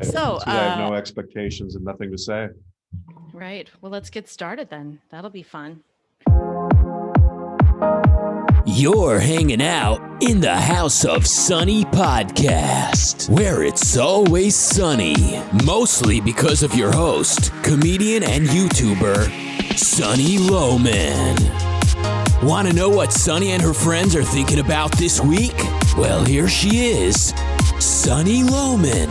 So, Today I have no expectations and nothing to say. right. Well, let's get started then. That'll be fun. You're hanging out in the House of Sunny podcast, where it's always sunny, mostly because of your host, comedian and YouTuber, Sunny Lohman. Want to know what Sunny and her friends are thinking about this week? Well, here she is, Sunny Lohman.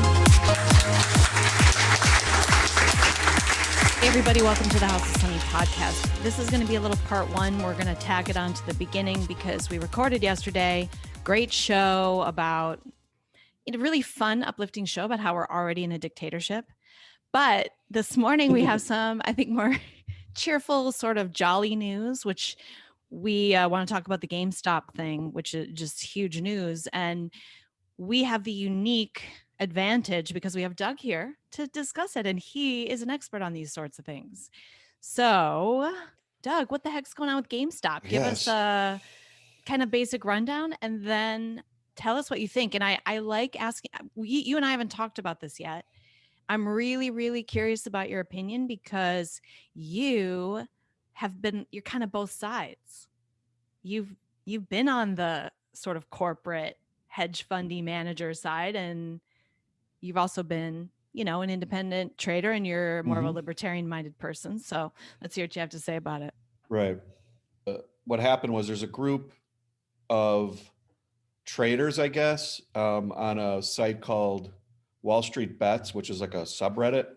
Hey, everybody, welcome to the House of Sunny podcast. This is going to be a little part one. We're going to tag it on to the beginning because we recorded yesterday. Great show about a really fun, uplifting show about how we're already in a dictatorship. But this morning we have some, I think, more cheerful, sort of jolly news, which we want to talk about the GameStop thing, which is just huge news. And we have the unique advantage because we have Doug here to discuss it, and he is an expert on these sorts of things. So, Doug, what the heck's going on with GameStop? Give us a kind of basic rundown and then tell us what you think. And I like asking, you and I haven't talked about this yet. I'm really, really curious about your opinion because you're kind of both sides. You've been on the sort of corporate hedge fundy manager side, and you've also been, an independent trader, and you're more of a libertarian minded person. So let's hear what you have to say about it. Right. What happened was there's a group of traders, I guess, on a site called Wall Street Bets, which is like a subreddit.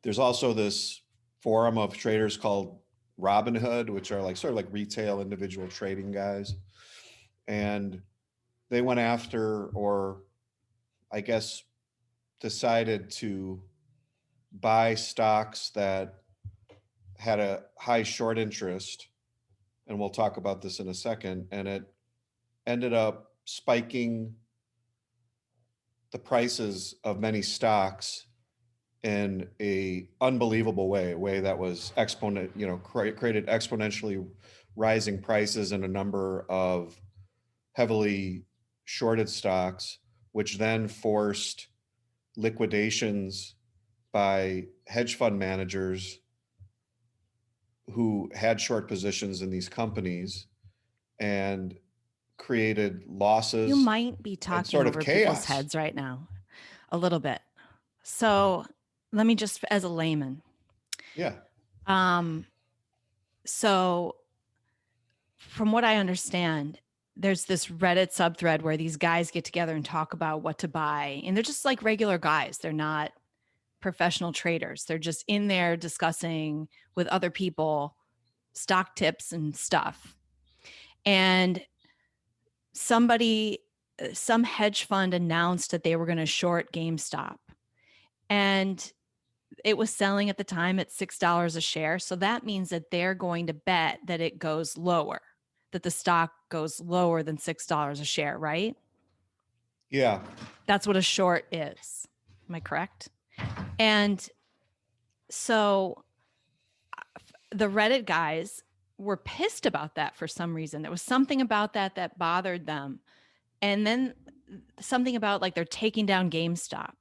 There's also this forum of traders called Robinhood, which are like sort of like retail individual trading guys. And they went after, or I guess decided to buy stocks that had a high short interest. And we'll talk about this in a second. And it ended up spiking the prices of many stocks in a unbelievable way, a way that was created exponentially rising prices in a number of heavily shorted stocks, which then forced liquidations by hedge fund managers who had short positions in these companies and created losses. You might be talking sort of over chaos. people's heads right now a little bit. So let me just, as a layman. Yeah. So from what I understand, there's this Reddit subthread where these guys get together and talk about what to buy. And they're just like regular guys. They're not professional traders. They're just in there discussing with other people stock tips and stuff. And some hedge fund announced that they were going to short GameStop. And it was selling at the time at $6 a share. So that means that they're going to bet that it goes lower, that the stock goes lower than $6 a share, right? Yeah. That's what a short is. Am I correct? And so the Reddit guys were pissed about that for some reason. There was something about that bothered them. And then something about like they're taking down GameStop.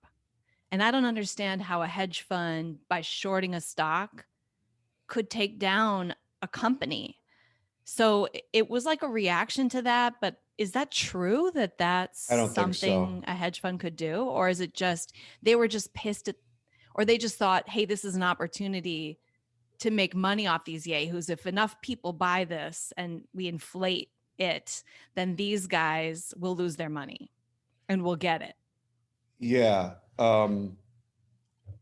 And I don't understand how a hedge fund, by shorting a stock, could take down a company. So it was like a reaction to that. But is that true that that's I don't think something so. a hedge fund could do? Or is it just they were just pissed at, or they just thought, hey, this is an opportunity to make money off these yahoos. If enough people buy this and we inflate it, then these guys will lose their money and we'll get it. Yeah.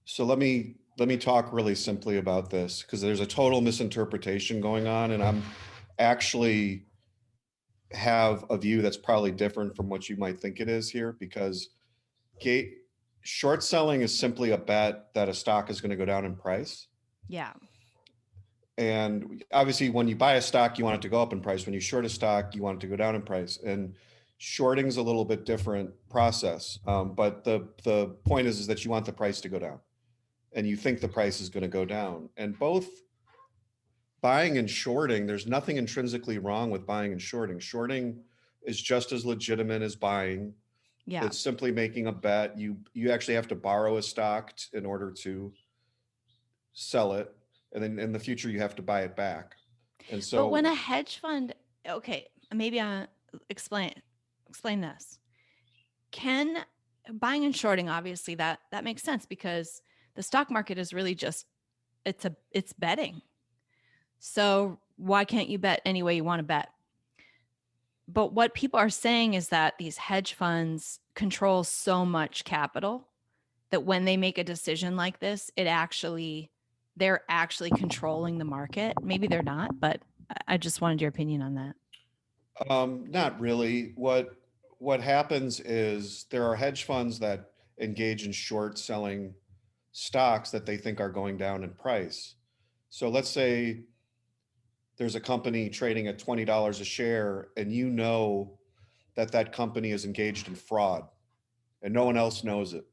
So let me talk really simply about this because there's a total misinterpretation going on, and I'm actually have a view that's probably different from what you might think it is here, because short selling is simply a bet that a stock is going to go down in price. Yeah. And obviously when you buy a stock, you want it to go up in price. When you short a stock, you want it to go down in price. And shorting is a little bit different process. But the point is that you want the price to go down and you think the price is going to go down. And both buying and shorting, there's nothing intrinsically wrong with buying and shorting. Shorting is just as legitimate as buying. Yeah. It's simply making a bet. You actually have to borrow a stock in order to sell it, and then in the future you have to buy it back. And But when so a hedge fund, okay, maybe I explain this. Can buying and shorting, obviously that makes sense because the stock market is really just it's betting. So why can't you bet any way you want to bet? But what people are saying is that these hedge funds control so much capital that when they make a decision like this, they're actually controlling the market. Maybe they're not, but I just wanted your opinion on that. not really. What happens is there are hedge funds that engage in short selling stocks that they think are going down in price. So let's say there's a company trading at $20 a share, and you know that that company is engaged in fraud and no one else knows it.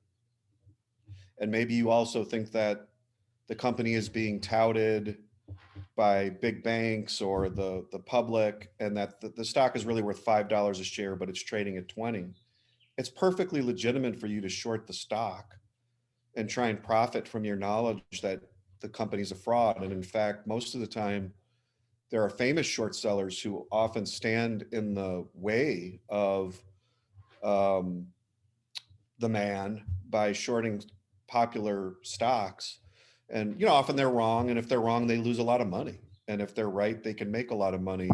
And maybe you also think that the company is being touted by big banks or the public, and that the stock is really worth $5 a share, but it's trading at 20. It's perfectly legitimate for you to short the stock and try and profit from your knowledge that the company's a fraud. And in fact, most of the time, there are famous short sellers who often stand in the way of um, the man by shorting popular stocks. And often they're wrong, and if they're wrong, they lose a lot of money, and if they're right, they can make a lot of money.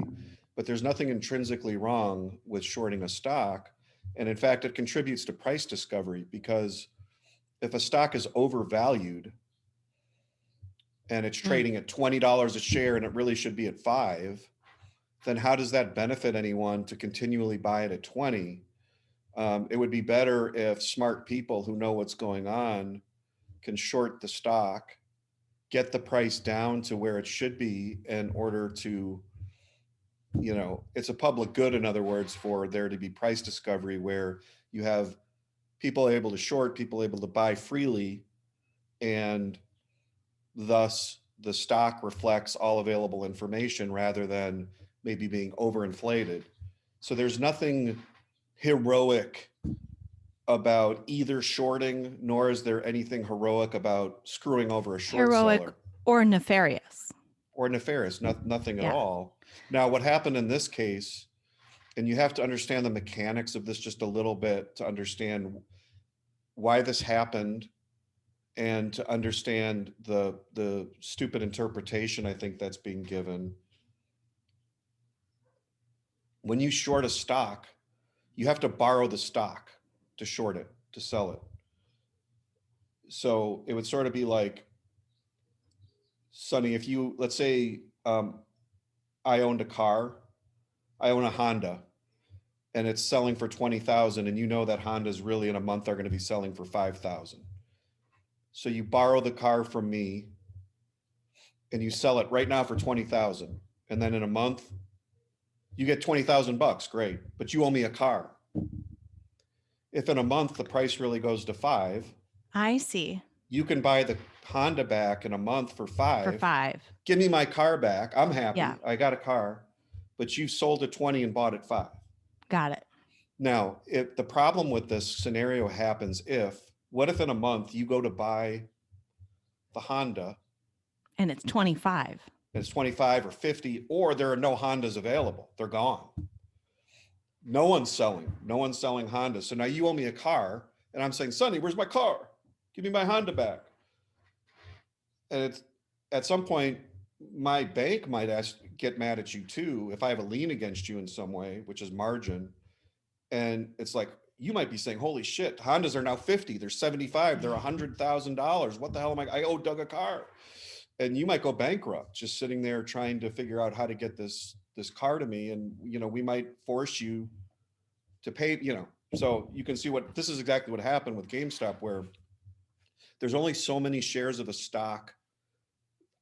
But there's nothing intrinsically wrong with shorting a stock, and in fact it contributes to price discovery, because if a stock is overvalued and it's Mm. trading at $20 a share and it really should be at 5, then how does that benefit anyone to continually buy it at 20? It would be better if smart people who know what's going on can short the stock, get the price down to where it should be in order to, it's a public good, in other words, for there to be price discovery where you have people able to short, people able to buy freely, and thus the stock reflects all available information rather than maybe being overinflated. So there's nothing heroic about either shorting, nor is there anything heroic about screwing over a short Heroic seller. or nefarious. Or nefarious, nothing at Yeah. all. Now, what happened in this case, and you have to understand the mechanics of this just a little bit to understand why this happened, and to understand the stupid interpretation I think that's being given. When you short a stock, you have to borrow the stock to short it, to sell it. So it would sort of be like, Sonny, if you, let's say, I owned a car, I own a Honda, and it's selling for 20,000, and you know that Hondas really in a month are going to be selling for 5,000. So you borrow the car from me and you sell it right now for 20,000. And then in a month, you get 20,000 bucks. Great. But you owe me a car. If in a month the price really goes to 5, I see. you can buy the Honda back in a month for 5. For 5. Give me my car back. I'm happy. Yeah. I got a car, but you sold at 20 and bought at 5. Got it. Now, if the problem with this scenario happens, what if in a month you go to buy the Honda And it's 25. and it's 25 or 50, or there are no Hondas available? They're gone. No one's selling Hondas. So now you owe me a car, and I'm saying, Sonny, where's my car? Give me my Honda back. And it's at some point, my bank might get mad at you too if I have a lien against you in some way, which is margin. And it's like, you might be saying, holy shit, Hondas are now 50, they're 75, they're $100,000. What the hell I owe Doug a car. And you might go bankrupt just sitting there trying to figure out how to get this car to me. And, we might force you to pay, so you can see this is exactly what happened with GameStop, where there's only so many shares of a stock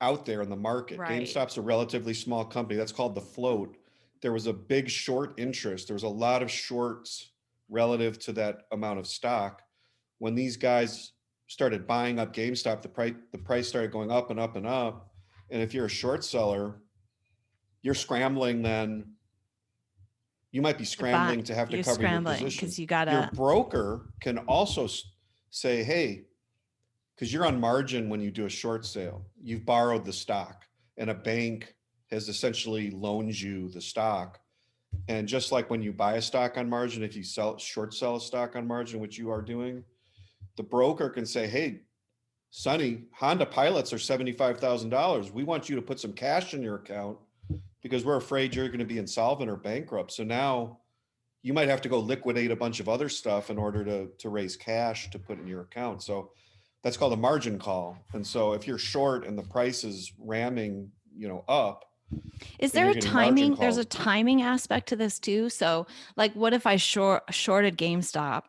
out there in the market. Right. GameStop's a relatively small company. That's called the float. There was a big short interest. There was a lot of shorts relative to that amount of stock. When these guys started buying up GameStop, the price started going up and up and up. And if you're a short seller, you're scrambling then You might be scrambling to have to You're cover your scrambling position. because you Your gotta. broker can also say, hey, because you're on margin when you do a short sale, you've borrowed the stock and a bank has essentially loaned you the stock. And just like when you buy a stock on margin, if you short sell a stock on margin, which you are doing, the broker can say, hey, Sonny, Honda pilots are $75,000. We want you to put some cash in your account because we're afraid you're going to be insolvent or bankrupt. So now you might have to go liquidate a bunch of other stuff in order to raise cash to put in your account. So that's called a margin call. And so if you're short and the price is ramming, up, Is and there you're a getting margin timing? There's a called, timing aspect to this too. So, like, what if I shorted GameStop,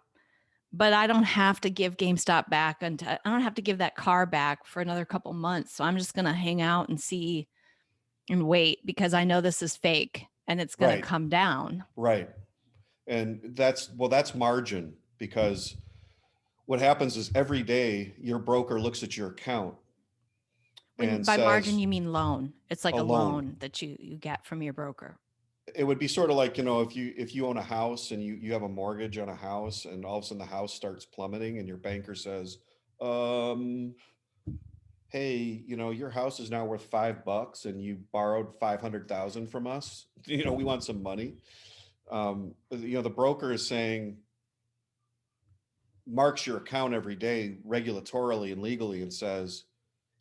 but I don't have to give GameStop back until I don't have to give that car back for another couple months. So I'm just gonna hang out and see and wait because I know this is fake and it's gonna right, come down. right. And that's margin, because what happens is every day your broker looks at your account When and by margin says you mean loan. It's like a a loan. loan that you get from your broker. It would be sort of like, if you own a house and you have a mortgage on a house and all of a sudden the house starts plummeting and your banker says, hey, your house is now worth $5 and you borrowed 500,000 from us. We want some money. The broker is saying, marks your account every day regulatorily and legally and says,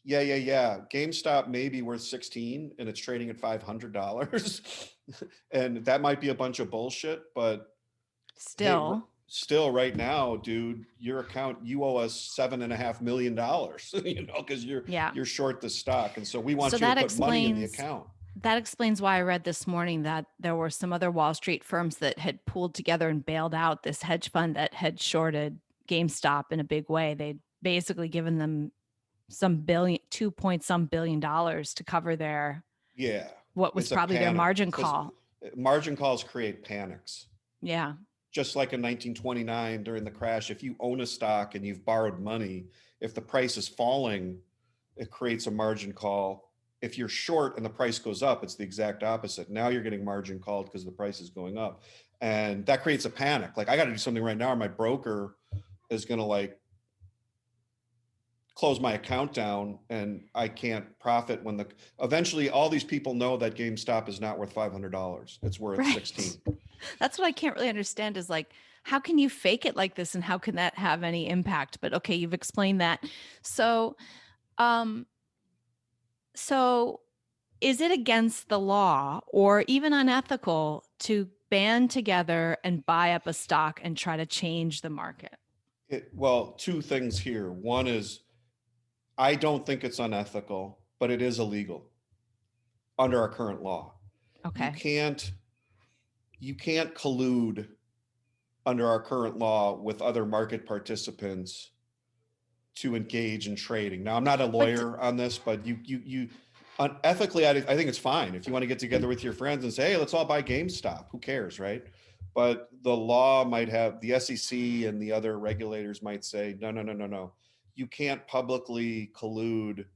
yeah, GameStop may be worth 16 and it's trading at $500. And that might be a bunch of bullshit, but hey, still right now, dude, your account, you owe us $7.5 million, because you're short the stock. And so we want So you to that put money in the explains account. that explains why I read this morning that there were some other Wall Street firms that had pooled together and bailed out this hedge fund that had shorted GameStop in a big way. They'd basically given them some billion, 2 point some billion dollars to cover their Yeah. what was It's a probably their panic margin because call. margin calls create panics. Yeah. Just like in 1929 during the crash, if you own a stock and you've borrowed money, if the price is falling, it creates a margin call. If you're short and the price goes up, it's the exact opposite. Now you're getting margin called because the price is going up. And that creates a panic. Like, I got to do something right now, or my broker is going to close my account down and I can't profit when eventually all these people know that GameStop is not worth $500. It's worth Right. 16. That's what I can't really understand is like, how can you fake it like this and how can that have any impact? But okay, you've explained that. So, so is it against the law or even unethical to band together and buy up a stock and try to change the market? Well, two things here. One is, I don't think it's unethical, but it is illegal under our current law. Okay. You can't collude under our current law with other market participants to engage in trading. Now, I'm not a lawyer on this, but you ethically, I think it's fine if you want to get together with your friends and say, hey, let's all buy GameStop. Who cares, right? But the law might have, the SEC and the other regulators might say, no. You can't publicly collude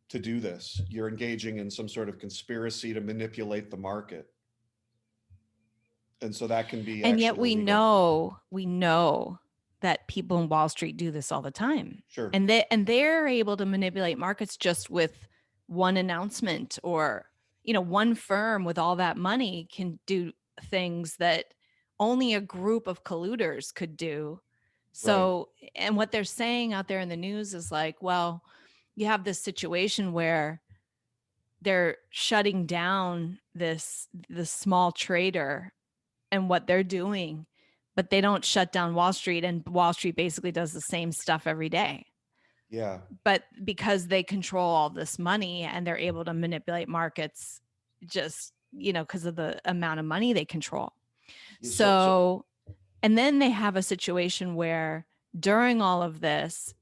to do this. You're engaging in some sort of conspiracy to manipulate the market. And so that can be, and yet illegal. we know that people in Wall Street do this all the time. Sure. And they're able to manipulate markets just with one announcement, or one firm with all that money can do things that only a group of colluders could do. So, right. And what they're saying out there in the news is like, well, you have this situation where they're shutting down the small trader and what they're doing, but they don't shut down Wall Street, and Wall Street basically does the same stuff every day. Yeah. But because they control all this money and they're able to manipulate markets just, because of the amount of money they control. So, and then they have a situation where during all of this,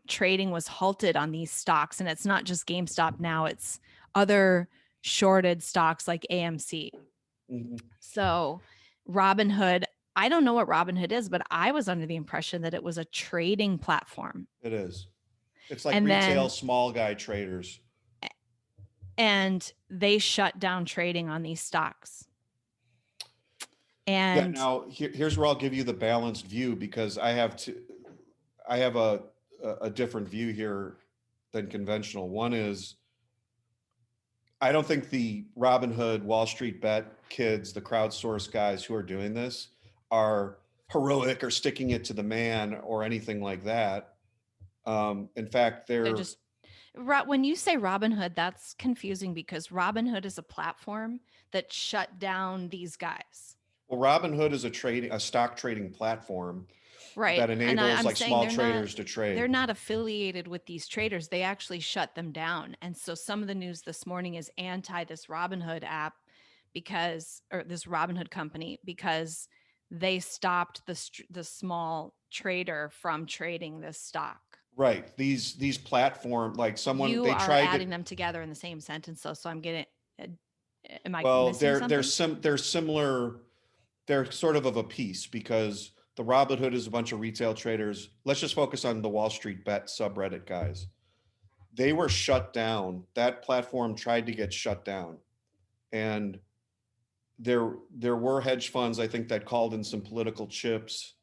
trading was halted on these stocks, and it's not just GameStop now, it's other shorted stocks like AMC. Mm-hmm. So Robinhood, I don't know what Robinhood is, but I was under the impression that it was a trading platform. It is. It's like retail small guy traders. And they shut down trading on these stocks. Yeah. And Now here's where I'll give you the balanced view, because I have a different view here than conventional. One is, I don't think the Robinhood, Wall Street Bet kids, the crowdsource guys who are doing this are heroic or sticking it to the man or anything like that. In fact, they're just when you say Robinhood, that's confusing because Robinhood is a platform that shut down these guys. well, Robinhood is a stock trading platform Right. that And enables I'm like saying small traders to they're trade. not affiliated with these traders. They actually shut them down. And so some of the news this morning is anti this Robinhood app because, or this Robinhood company, because they stopped the small trader from trading this stock. Right. These platform, like someone, You they are tried to, adding them together in the same sentence, though. So I'm getting, uh, am I well, missing something? they're similar, they're sort of a piece, because the Robinhood is a bunch of retail traders. Let's just focus on the Wall Street Bet subreddit guys. They were shut down. That platform tried to get shut down. And there were hedge funds, I think, that called in some political chips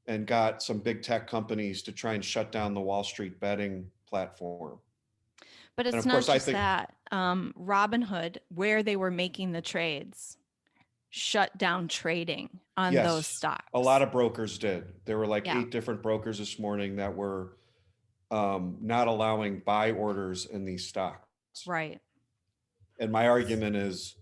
and got some big tech companies to try and shut down the Wall Street betting platform. But And it's of not course, I just think, that. Robinhood, where they were making the trades, shut down trading on those yes, a lot stocks. of brokers did. There were like Yeah, 8 different brokers this morning that were not allowing buy orders in these stocks. right. And my argument is,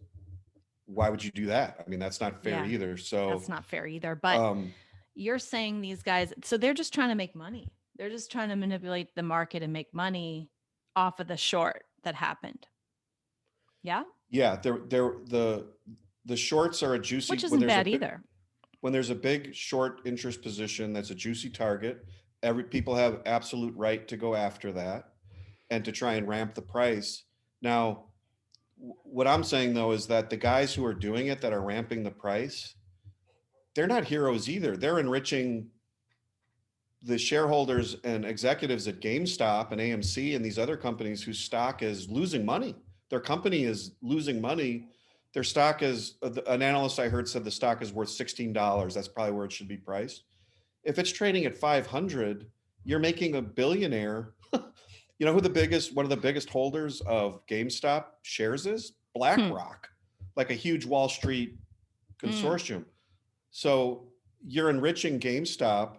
why would you do that? I mean, that's not fair Yeah, either. that's So, not fair either. But um, you're saying these guys, so they're just trying to make money. They're just trying to manipulate the market and make money off of the short that happened. Yeah, yeah, the shorts are a juicy, which isn't bad either. when there's a big short interest position that's a juicy target, every people have absolute right to go after that and to try and ramp the price. Now, what I'm saying though is that the guys who are doing it, that are ramping the price, they're not heroes either. They're enriching the shareholders and executives at GameStop and AMC and these other companies whose stock is losing money. Their company is losing money. Their stock is, an analyst I heard said the stock is worth $16. That's probably where it should be priced. If it's trading at 500, you're making a billionaire. You know who one of the biggest holders of GameStop shares is? Hmm. BlackRock, like a huge Wall Street Mm. consortium. So you're enriching GameStop,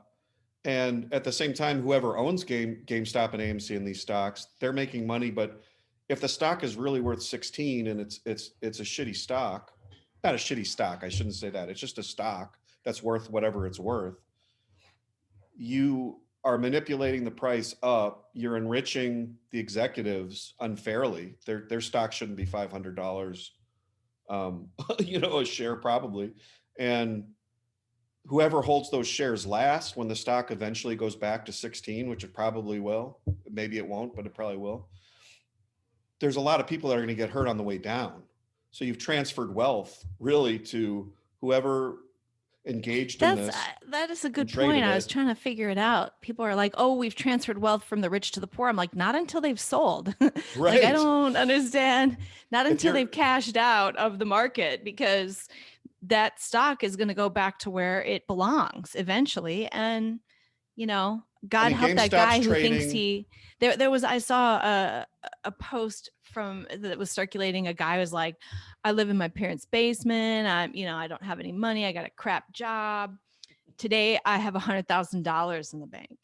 and at the same time, whoever owns GameStop and AMC in these stocks, they're making money. But if the stock is really worth 16 and it's a shitty stock, not a shitty stock, I shouldn't say that. It's just a stock that's worth whatever it's worth. You are manipulating the price up. You're enriching the executives unfairly. Their stock shouldn't be $500, a share probably. And whoever holds those shares last, when the stock eventually goes back to 16, which it probably will, maybe it won't, but it probably will. There's a lot of people that are going to get hurt on the way down. So you've transferred wealth really to whoever engaged in this That is a and good point. traded I was it. trying to figure it out. People are like, "Oh, we've transferred wealth from the rich to the poor." I'm like, "Not until they've sold." Like I Right. don't understand. Not If until you're, they've cashed out of the market because that stock is going to go back to where it belongs eventually. And I God mean, help that GameStop's guy who thinks trading. there was, I saw a post from that was circulating. A guy was like, I live in my parents' basement. I don't have any money. I got a crap job. Today I have $100,000 in the bank.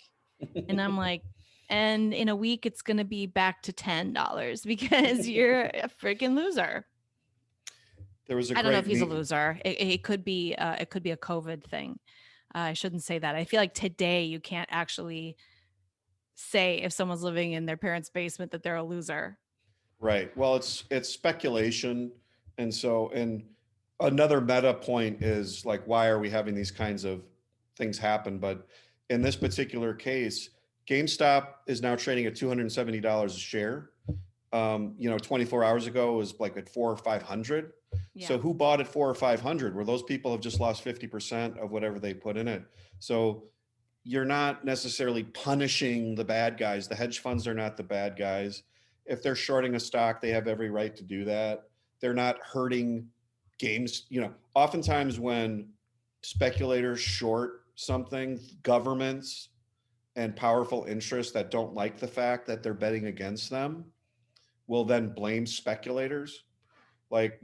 And I'm like, and in a week it's going to be back to $10 because you're a freaking loser. There was a I don't know if great he's a meme. loser. It could be a COVID thing. I shouldn't say that. I feel like today you can't actually say if someone's living in their parents' basement that they're a loser. Right. Well, it's speculation. And another meta point is like, why are we having these kinds of things happen? But in this particular case, GameStop is now trading at $270 a share. 24 hours ago it was like at 400 or 500. Yeah. So who bought at 400 or 500? Where those people have just lost 50% of whatever they put in it. So you're not necessarily punishing the bad guys. The hedge funds are not the bad guys. If they're shorting a stock, they have every right to do that. They're not hurting games, oftentimes when speculators short something, governments and powerful interests that don't like the fact that they're betting against them will then blame speculators. Like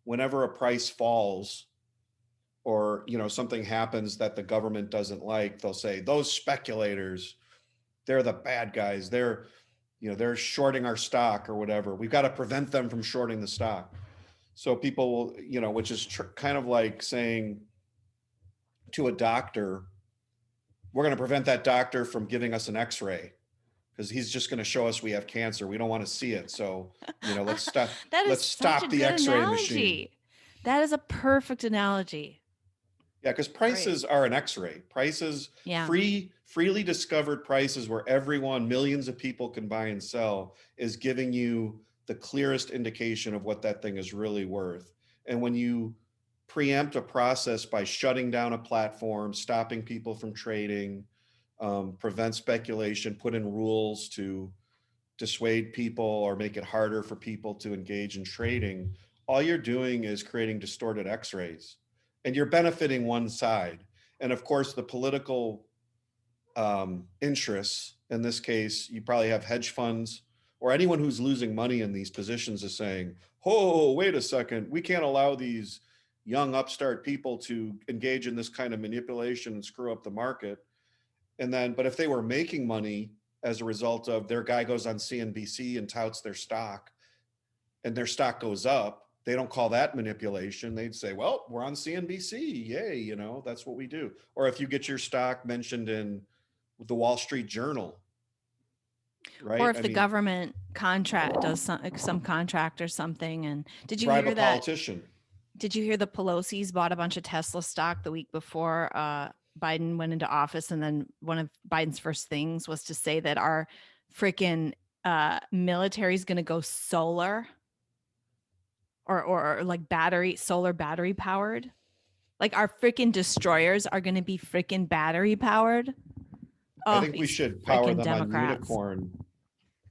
whenever a price falls or something happens that the government doesn't like, they'll say those speculators, they're the bad guys. They're shorting our stock or whatever. We've got to prevent them from shorting the stock. So people will, which is kind of like saying to a doctor, we're going to prevent that doctor from giving us an x-ray because he's just going to show us we have cancer. We don't want to see it. So, let's stop. That is let's such stop a the good x-ray analogy. machine. That is a perfect analogy. Yeah, because prices are an x-ray. Prices, freely discovered prices where everyone, millions of people can buy and sell, is giving you the clearest indication of what that thing is really worth. And when you preempt a process by shutting down a platform, stopping people from trading, prevent speculation, put in rules to dissuade people or make it harder for people to engage in trading, all you're doing is creating distorted x-rays and you're benefiting one side. And of course, the political interests, in this case, you probably have hedge funds or anyone who's losing money in these positions is saying, oh, wait a second, we can't allow these young upstart people to engage in this kind of manipulation and screw up the market. And then, but if they were making money as a result of their guy goes on CNBC and touts their stock and their stock goes up, they don't call that manipulation. They'd say, well, we're on CNBC. Yay. That's what we do. Or if you get your stock mentioned in the Wall Street Journal, right? Or if the government contract does some contract or something. And did you bribe hear a that? Politician. Did you hear the Pelosi's bought a bunch of Tesla stock the week before Biden went into office? And then one of Biden's first things was to say that our freaking military is going to go solar or like solar battery powered. Like our freaking destroyers are going to be freaking battery powered. I think we should power them Democrats. on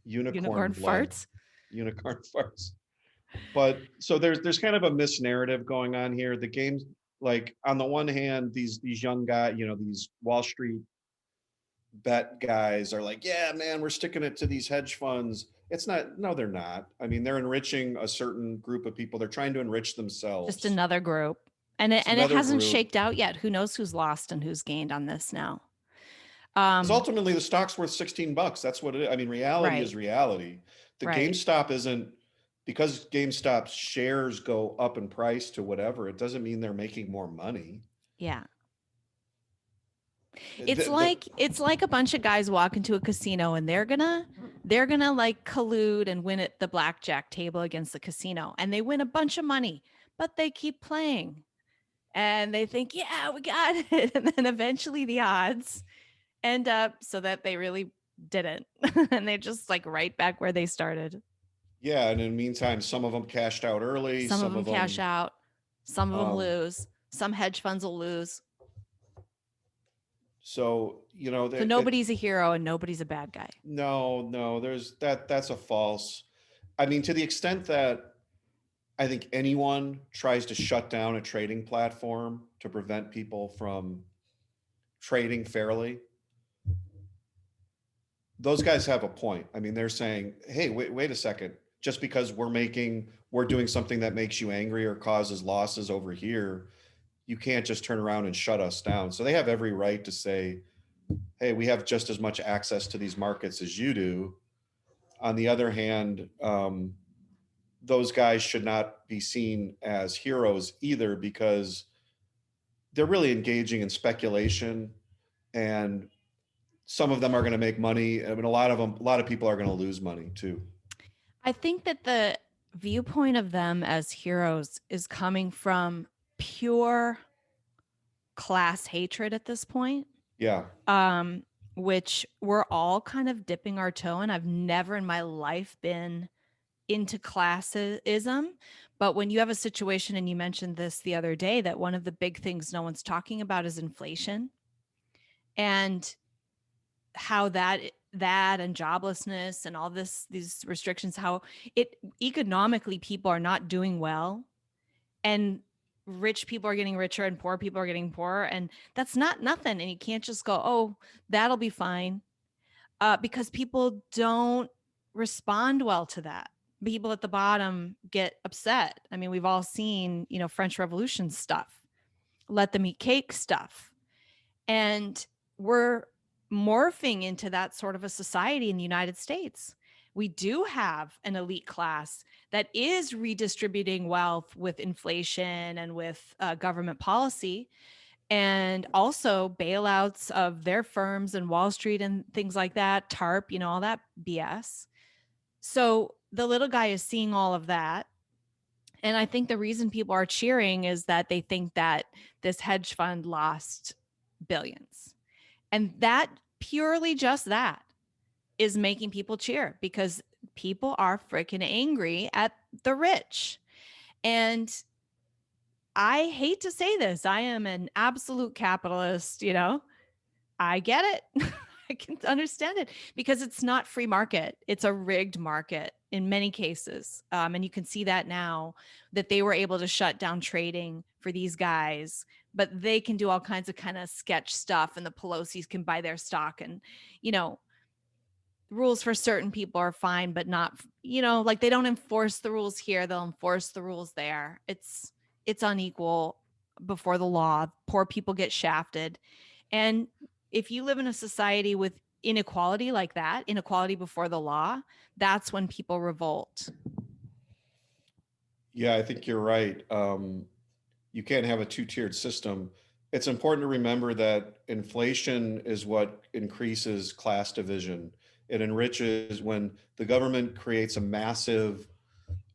unicorn farts. Unicorn farts. But so there's kind of a misnarrative going on here. The games, like on the one hand, these young guys, these Wall Street bet guys are like, yeah, man, we're sticking it to these hedge funds. It's not, no, they're not. I mean, they're enriching a certain group of people. They're trying to enrich themselves. Just another group. And it hasn't shaked out yet. Who knows who's lost and who's gained on this now? Because ultimately the stock's worth $16. That's what it is. I mean, reality is reality. The GameStop isn't, because GameStop's shares go up in price to whatever, it doesn't mean they're making more money. Yeah. It's like a bunch of guys walk into a casino and they're gonna like collude and win at the blackjack table against the casino, and they win a bunch of money, but they keep playing and they think, yeah, we got it. And then eventually the odds end up so that they really didn't. And they're just like right back where they started. Yeah. And in the meantime, some of them cashed out early. Some of them cash out. Some of them lose. Some hedge funds will lose. So, so nobody's a hero and nobody's a bad guy. No, that's a false. I mean, to the extent that I think anyone tries to shut down a trading platform to prevent people from trading fairly, those guys have a point. I mean, they're saying, hey, wait a second. Just because we're doing something that makes you angry or causes losses over here, you can't just turn around and shut us down. So they have every right to say, hey, we have just as much access to these markets as you do. On the other hand, those guys should not be seen as heroes either, because they're really engaging in speculation, and some of them are going to make money. I mean, a lot of people are going to lose money too. I think that the viewpoint of them as heroes is coming from pure class hatred at this point. Yeah. Which we're all kind of dipping our toe in. I've never in my life been into classism, but when you have a situation, and you mentioned this the other day, that one of the big things no one's talking about is inflation, and how that and joblessness and all these restrictions, how it economically people are not doing well, and rich people are getting richer and poor people are getting poorer. And that's not nothing. And you can't just go, oh, that'll be fine. Because people don't respond well to that. People at the bottom get upset. I mean, we've all seen, French Revolution stuff, let them eat cake stuff. And we're morphing into that sort of a society in the United States. We do have an elite class that is redistributing wealth with inflation and with government policy, and also bailouts of their firms and Wall Street and things like that, TARP, all that BS. So the little guy is seeing all of that. And I think the reason people are cheering is that they think that this hedge fund lost billions. And that purely just that is making people cheer, because people are freaking angry at the rich. And I hate to say this, I am an absolute capitalist, I get it. I can understand it, because it's not free market. It's a rigged market in many cases. And you can see that now, that they were able to shut down trading for these guys, but they can do all kinds of kind of sketch stuff, and the Pelosi's can buy their stock, and, rules for certain people are fine, but not, like they don't enforce the rules here. They'll enforce the rules there. It's unequal before the law. Poor people get shafted. And if you live in a society with inequality like that, inequality before the law, that's when people revolt. Yeah, I think you're right. You can't have a two-tiered system. It's important to remember that inflation is what increases class division. It enriches when the government creates a massive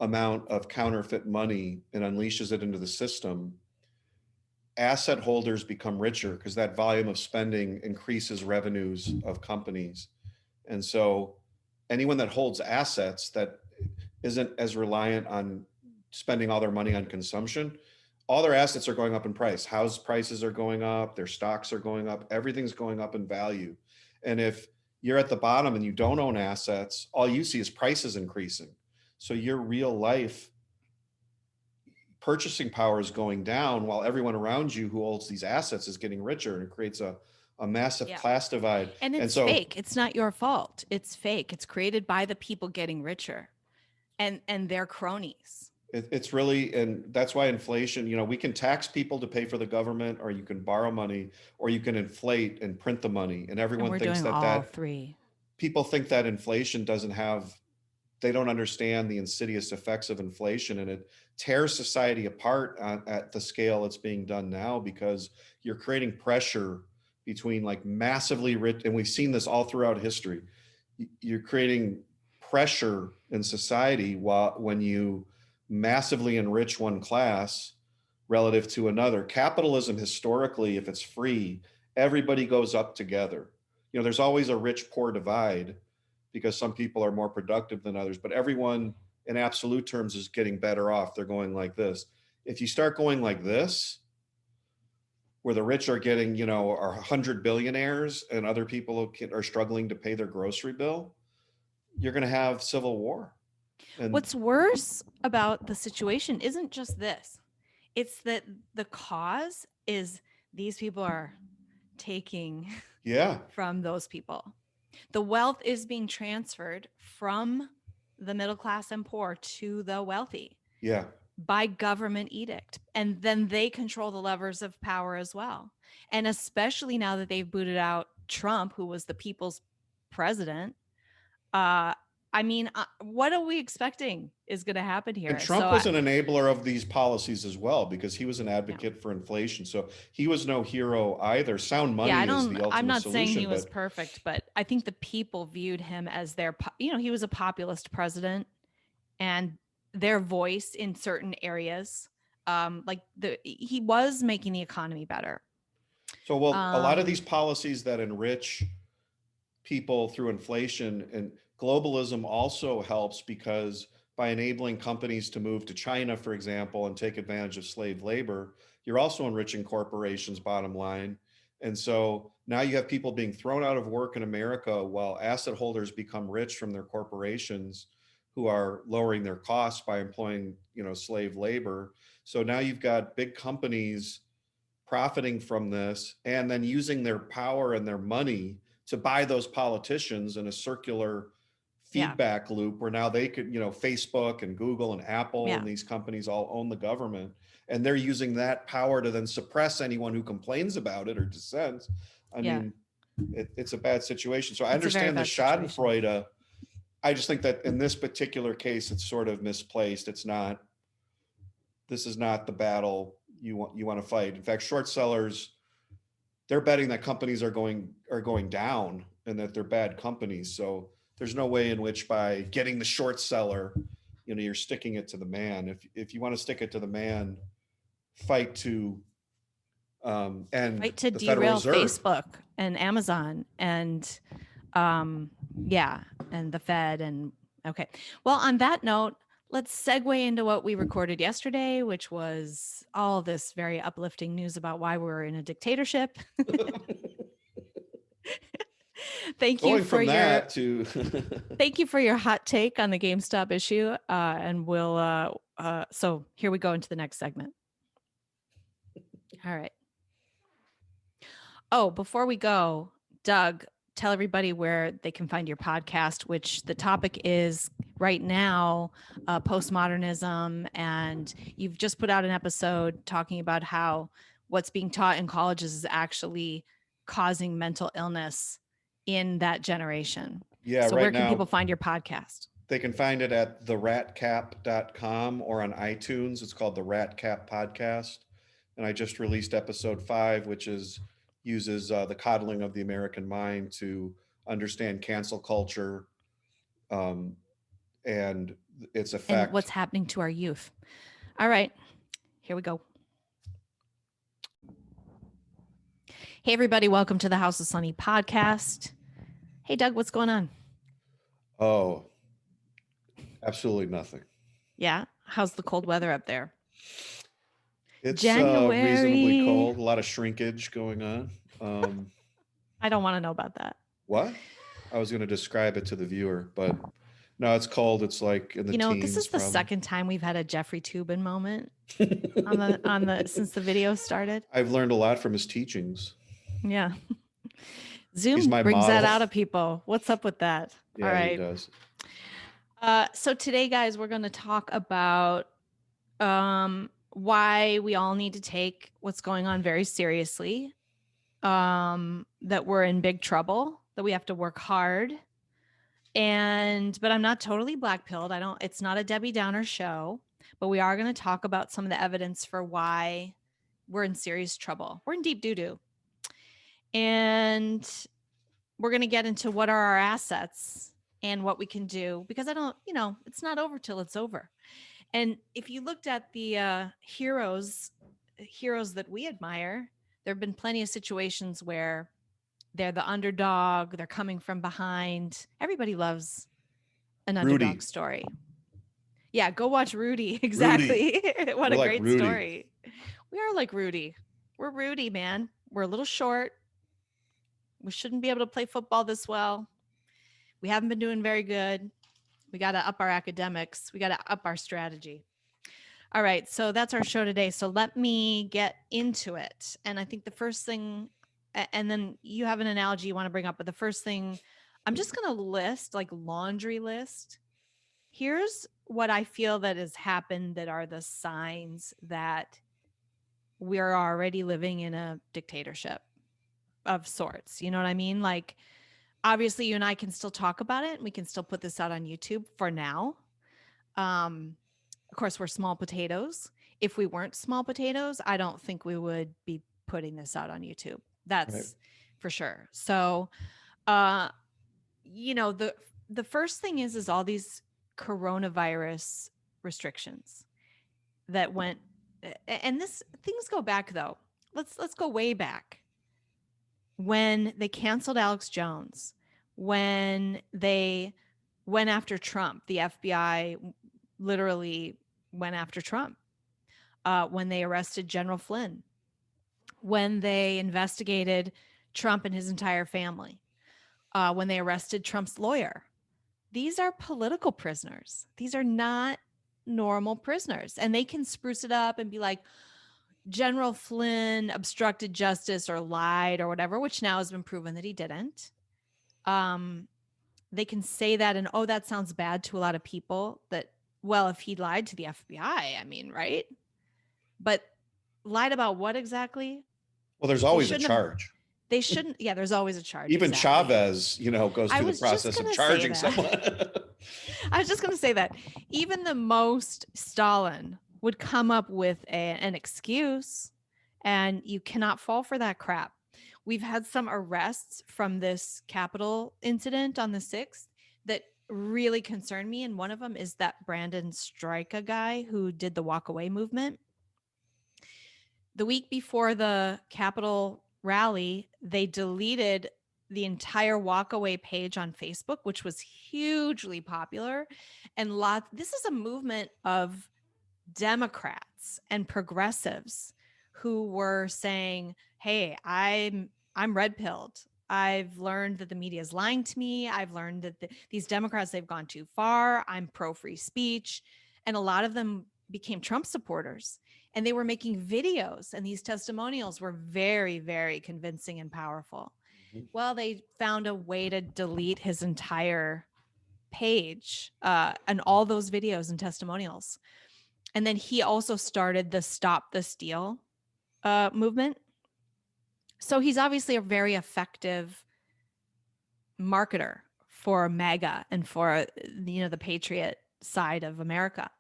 amount of counterfeit money and unleashes it into the system. Asset holders become richer because that volume of spending increases revenues of companies. And so anyone that holds assets that isn't as reliant on spending all their money on consumption, all their assets are going up in price. House prices are going up, their stocks are going up, everything's going up in value. And if you're at the bottom and you don't own assets, all you see is prices increasing. So your real life purchasing power is going down while everyone around you who holds these assets is getting richer, and it creates a massive class divide. And it's fake. It's not your fault. It's fake. It's created by the people getting richer and their cronies. It's really, and that's why inflation, we can tax people to pay for the government, or you can borrow money, or you can inflate and print the money. And everyone thinks that three. People think that inflation they don't understand the insidious effects of inflation, and it tears society apart at the scale it's being done now, because you're creating pressure between like massively rich, and we've seen this all throughout history. You're creating pressure in society when you massively enrich one class relative to another. Capitalism, historically, if it's free, everybody goes up together. There's always a rich poor divide because some people are more productive than others, but everyone in absolute terms is getting better off. They're going like this. If you start going like this, where the rich are getting, are 100 billionaires and other people are struggling to pay their grocery bill, you're going to have civil war. And what's worse about the situation isn't just this. It's that the cause is these people are taking from those people. The wealth is being transferred from the middle class and poor to the wealthy. Yeah. By government edict. And then they control the levers of power as well. And especially now that they've booted out Trump, who was the people's president. What are we expecting is going to happen here? And Trump was an enabler of these policies as well, because he was an advocate for inflation. So he was no hero either. Sound money is the ultimate solution. I'm not saying he was perfect, but I think the people viewed him as he was a populist president, and their voice in certain areas, he was making the economy better. So, a lot of these policies that enrich people through inflation and globalism also helps, because by enabling companies to move to China, for example, and take advantage of slave labor, you're also enriching corporations, bottom line. And so now you have people being thrown out of work in America while asset holders become rich from their corporations who are lowering their costs by employing, slave labor. So now you've got big companies profiting from this and then using their power and their money to buy those politicians in a circular feedback loop where now they could, Facebook and Google and Apple and these companies all own the government, and they're using that power to then suppress anyone who complains about it or dissents. I mean, it's a bad situation. So I understand the Schadenfreude. I just think that in this particular case, it's sort of misplaced. This is not the battle you want to fight. In fact, short sellers, they're betting that companies are going down and that they're bad companies. So there's no way in which by getting the short seller, you're sticking it to the man. If you want to stick it to the man, fight to derail Facebook and Amazon and and the Fed. And okay, well, on that note, let's segue into what we recorded yesterday, which was all this very uplifting news about why we're in a dictatorship. Thank you for your hot take on the GameStop issue. And we'll so here we go into the next segment. All right. Oh, before we go, Doug, tell everybody where they can find your podcast, which the topic is right now, postmodernism. And you've just put out an episode talking about how what's being taught in colleges is actually causing mental illness in that generation. Yeah. So right where can now, people find your podcast? They can find it at theratcap.com or on iTunes. It's called the Rat Cap Podcast. And I just released episode 5, which uses the coddling of the American mind to understand cancel culture and its effect. And what's happening to our youth. All right, here we go. Hey, everybody. Welcome to the House of Sunny podcast. Hey, Doug, what's going on? Oh, absolutely nothing. Yeah. How's the cold weather up there? It's reasonably cold. A lot of shrinkage going on. I don't want to know about that. What? I was going to describe it to the viewer, but no, it's cold. It's like in the teens. This is the second time we've had a Jeffrey Toobin moment since the video started. I've learned a lot from his teachings. Yeah. Zoom brings that out of people. What's up with that? Yeah, all right. He does. So today, guys, we're going to talk about why we all need to take what's going on very seriously, that we're in big trouble, that we have to work hard. But I'm not totally black-pilled. It's not a Debbie Downer show, but we are going to talk about some of the evidence for why we're in serious trouble. We're in deep doo-doo. And we're going to get into what are our assets and what we can do, because it's not over till it's over. And if you looked at the heroes that we admire, there have been plenty of situations where they're the underdog, they're coming from behind. Everybody loves an underdog story. Yeah, go watch Rudy. Exactly. What a great story. We are like Rudy. We're Rudy, man. We're a little short. We shouldn't be able to play football this well. We haven't been doing very good. We got to up our academics. We got to up our strategy. All right. So that's our show today. So let me get into it. And I think the first thing, and then you have an analogy you want to bring up, but the first thing I'm just going to list, like laundry list. Here's what I feel that has happened that are the signs that we're already living in a dictatorship of sorts. You know what I mean? Like, obviously you and I can still talk about it and we can still put this out on YouTube for now. Of course, we're small potatoes. If we weren't small potatoes, I don't think we would be putting this out on YouTube. That's for sure. So, the first thing is all these coronavirus restrictions that went, and things go back though. Let's go way back. When they canceled Alex Jones, when they went after Trump, the FBI literally went after Trump. When they arrested General Flynn, when they investigated Trump and his entire family, when they arrested Trump's lawyer, these are political prisoners. These are not normal prisoners. And they can spruce it up and be like, General Flynn obstructed justice or lied or whatever, which now has been proven that he didn't. They can say that and, oh, that sounds bad to a lot of people that, well, if he lied to the FBI, I mean, right? But lied about what exactly? Well, there's always a charge. They shouldn't. Yeah, there's always a charge. Even exactly. Chavez, goes through the process of charging someone. I was just going to say that even the most Stalin would come up with an excuse, and you cannot fall for that crap. We've had some arrests from this Capitol incident on the 6th that really concern me. And one of them is that Brandon Stryka guy who did the walk away movement. The week before the Capitol rally, they deleted the entire walkaway page on Facebook, which was hugely popular. And this is a movement of Democrats and progressives who were saying, hey, I'm red pilled. I've learned that the media is lying to me. I've learned that these Democrats, they've gone too far. I'm pro free speech. And a lot of them became Trump supporters, and they were making videos, and these testimonials were very, very convincing and powerful. Mm-hmm. Well, they found a way to delete his entire page and all those videos and testimonials. And then he also started the Stop the Steal movement. So he's obviously a very effective marketer for MAGA and for, the patriot side of America.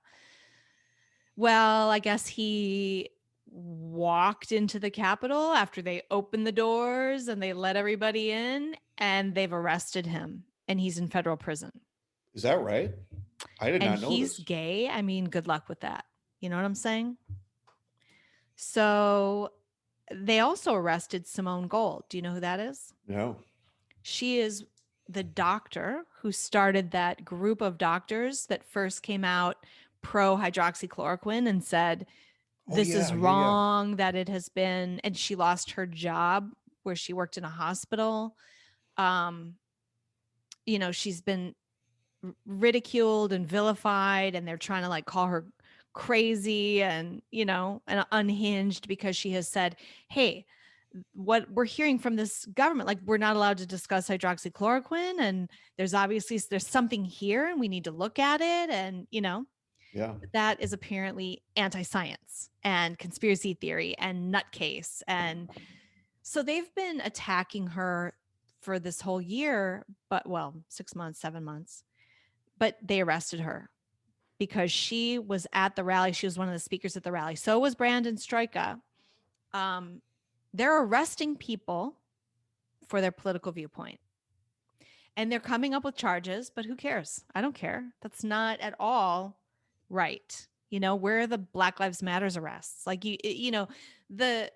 Well, I guess he walked into the Capitol after they opened the doors and they let everybody in, and they've arrested him, and he's in federal prison. Is that right? I did not know this. He's gay. I mean, good luck with that. You know what I'm saying? So they also arrested Simone Gold. Do you know who that is? No. She is the doctor who started that group of doctors that first came out pro hydroxychloroquine and said, this is wrong, that it has been, and she lost her job where she worked in a hospital. She's been ridiculed and vilified, and they're trying to call her crazy and and unhinged because she has said, hey, what we're hearing from this government, we're not allowed to discuss hydroxychloroquine, and there's something here and we need to look at it. And that is apparently anti-science and conspiracy theory and nutcase. And so they've been attacking her for this whole year, 6 months, 7 months, but they arrested her because she was at the rally. She was one of the speakers at the rally. So was Brandon Stryka. They're arresting people for their political viewpoint, and they're coming up with charges, but who cares? I don't care. That's not at all right. Where are the Black Lives Matters arrests? The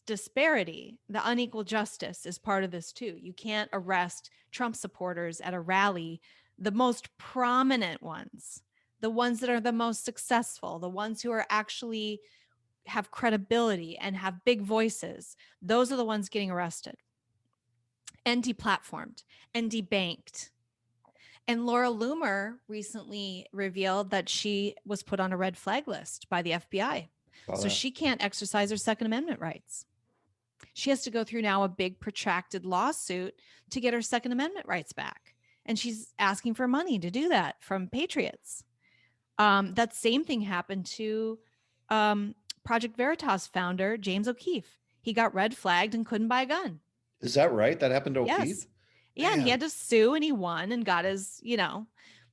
disparity, the unequal justice is part of this too. You can't arrest Trump supporters at a rally, the most prominent ones, the ones that are the most successful, the ones who are actually have credibility and have big voices. Those are the ones getting arrested and deplatformed and debanked. And Laura Loomer recently revealed that she was put on a red flag list by the FBI. So she can't exercise her Second Amendment rights. She has to go through now a big protracted lawsuit to get her Second Amendment rights back. And she's asking for money to do that from patriots. That same thing happened to Project Veritas founder James O'Keefe. He got red flagged and couldn't buy a gun. Is that right? That happened to O'Keefe? Yes. Yeah, and he had to sue, and he won and got his,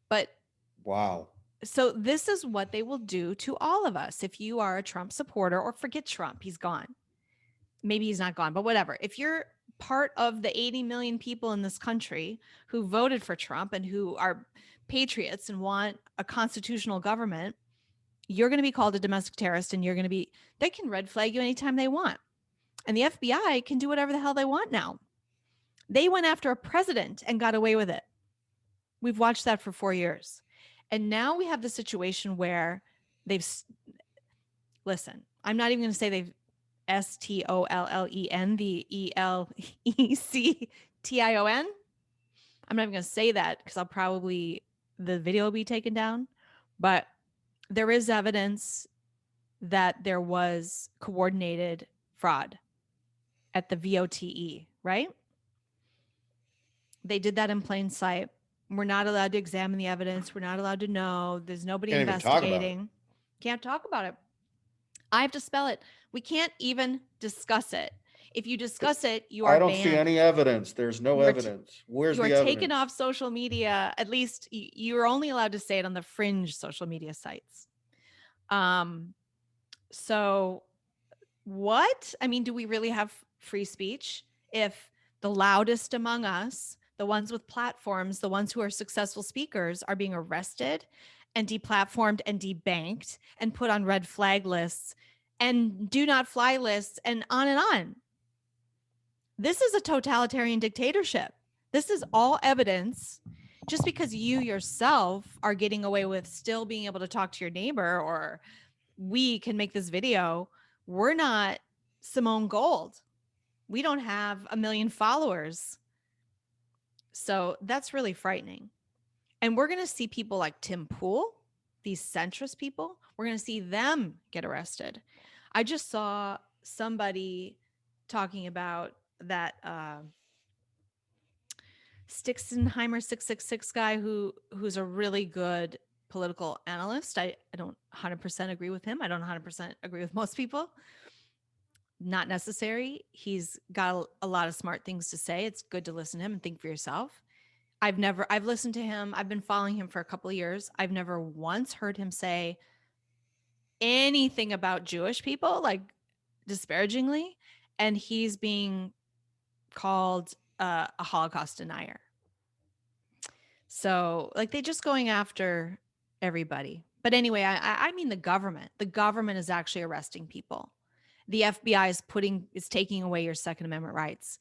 but wow. So this is what they will do to all of us. If you are a Trump supporter, or forget Trump, he's gone. Maybe he's not gone, but whatever. If you're part of the 80 million people in this country who voted for Trump and who are patriots and want a constitutional government, you're going to be called a domestic terrorist, and they can red flag you anytime they want. And the FBI can do whatever the hell they want now. They went after a president and got away with it. We've watched that for 4 years. And now we have the situation where listen, I'm not even going to say they've STOLLEN, the ELECTION. I'm not even going to say that because the video will be taken down. But there is evidence that there was coordinated fraud at the VOTE, right? They did that in plain sight. We're not allowed to examine the evidence. We're not allowed to know. There's nobody Can't even talk about it. investigating. Can't talk about it. I have to spell it. We can't even discuss it. If you discuss it, you are I don't banned. see any evidence. There's no evidence. Where's You the are evidence? taken off social media. At least you're only allowed to say it on the fringe social media sites. So what? I mean, do we really have free speech if the loudest among us, the ones with platforms, the ones who are successful speakers, are being arrested and deplatformed and debanked and put on red flag lists and do not fly lists and on and on? This is a totalitarian dictatorship. This is all evidence. Just because you yourself are getting away with still being able to talk to your neighbor, or we can make this video, we're not Simone Gold. We don't have 1 million followers. So that's really frightening. And we're going to see people like Tim Pool, these centrist people, we're going to see them get arrested. I just saw somebody talking about that Stixenheimer 666 guy who's a really good political analyst. I don't 100% agree with him. I don't 100% agree with most people. Not necessary. He's got a lot of smart things to say. It's good to listen to him and think for yourself. I've listened to him. I've been following him for a couple of years. I've never once heard him say anything about Jewish people, like disparagingly. And he's being called a Holocaust denier. So like they just going after everybody. But anyway, I mean the government. The government is actually arresting people. The FBI is taking away your Second Amendment rights.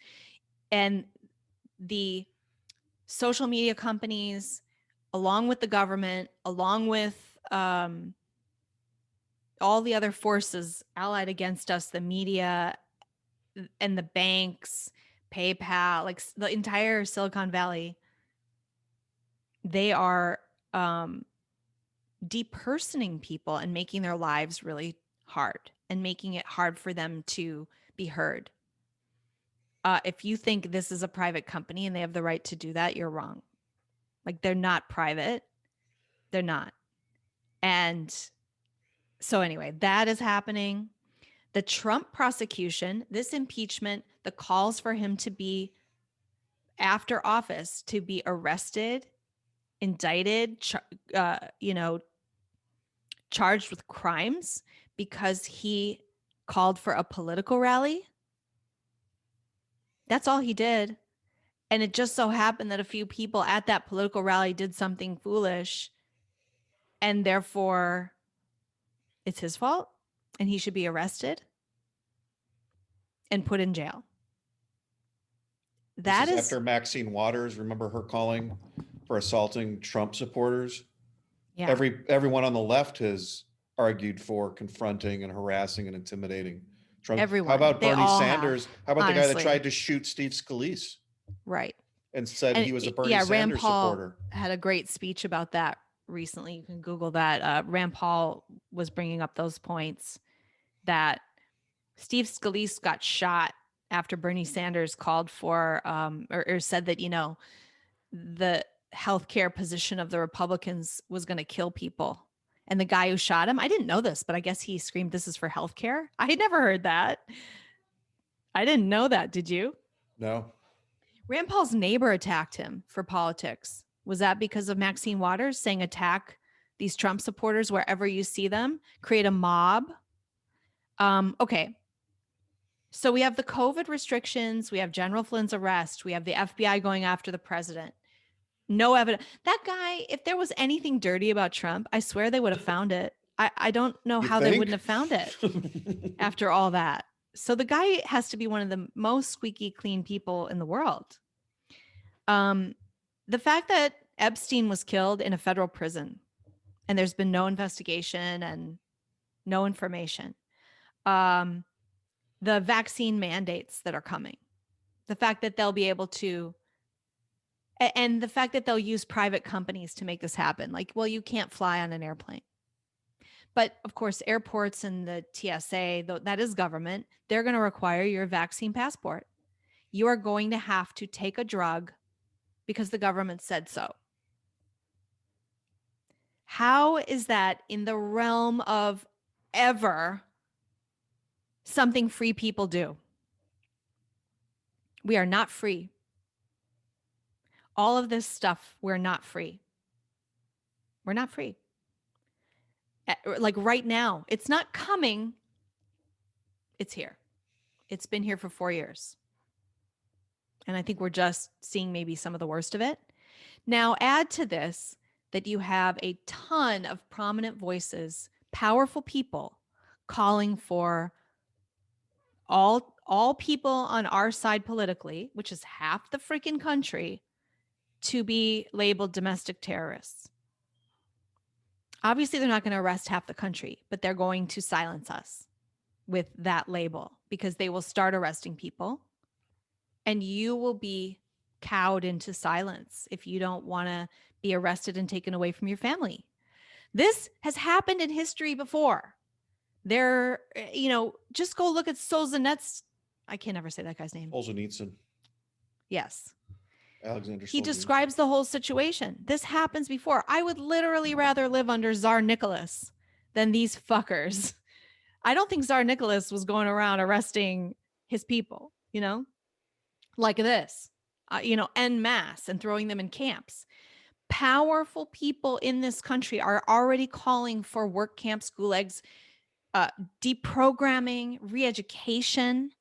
And the social media companies, along with the government, along with all the other forces allied against us, the media and the banks, PayPal, like the entire Silicon Valley, they are depersoning people and making their lives really hard and making it hard for them to be heard. If you think this is a private company and they have the right to do that, you're wrong. Like they're not private. They're not. And so anyway, that is happening. The Trump prosecution, this impeachment, the calls for him to be after office, to be arrested, indicted, charged with crimes because he called for a political rally. That's all he did. And it just so happened that a few people at that political rally did something foolish, and therefore it's his fault and he should be arrested and put in jail. That is after Maxine Waters. Remember her calling for assaulting Trump supporters? Yeah. Everyone on the left has argued for confronting and harassing and intimidating Trump. Everyone. How about They Bernie all Sanders? have, How about the guy that honestly. tried to shoot Steve Scalise Right. and said he was a Bernie Rand Sanders Paul supporter? had a great speech about that recently. You can Google that. Rand Paul was bringing up those points that Steve Scalise got shot after Bernie Sanders called for or said that, the healthcare position of the Republicans was going to kill people. And the guy who shot him, I didn't know this, but I guess he screamed, "This is for healthcare." I had never heard that. I didn't know that. Did you? No. Rand Paul's neighbor attacked him for politics. Was that because of Maxine Waters saying attack these Trump supporters wherever you see them, create a mob? Okay. So we have the COVID restrictions. We have General Flynn's arrest. We have the FBI going after the president. No evidence. That guy, if there was anything dirty about Trump, I swear they would have found it. I don't know how they wouldn't have found it after all that. So the guy has to be one of the most squeaky clean people in the world. The fact that Epstein was killed in a federal prison and there's been no investigation and no information. The vaccine mandates that are coming. The fact that they'll be able to And the fact that they'll use private companies to make this happen. Like, well, you can't fly on an airplane. But of course, airports and the TSA, that is government, they're going to require your vaccine passport. You are going to have to take a drug because the government said so. How is that in the realm of ever something free people do? We are not free. All of this stuff, we're not free. We're not free. Like right now, it's not coming. It's here. It's been here for 4 years. And I think we're just seeing maybe some of the worst of it. Now, add to this that you have a ton of prominent voices, powerful people calling for all people on our side politically, which is half the freaking country, to be labeled domestic terrorists. Obviously, they're not going to arrest half the country, but they're going to silence us with that label because they will start arresting people and you will be cowed into silence if you don't want to be arrested and taken away from your family. This has happened in history before. There, just go look at Solzhenitsyn. I can't ever say that guy's name. Solzhenitsyn. Yes. Alexander He Solzhenitsyn. describes the whole situation. This happens before. I would literally rather live under Tsar Nicholas than these fuckers. I don't think Tsar Nicholas was going around arresting his people, like this, en masse and throwing them in camps. Powerful people in this country are already calling for work camps, gulags, deprogramming, re-education.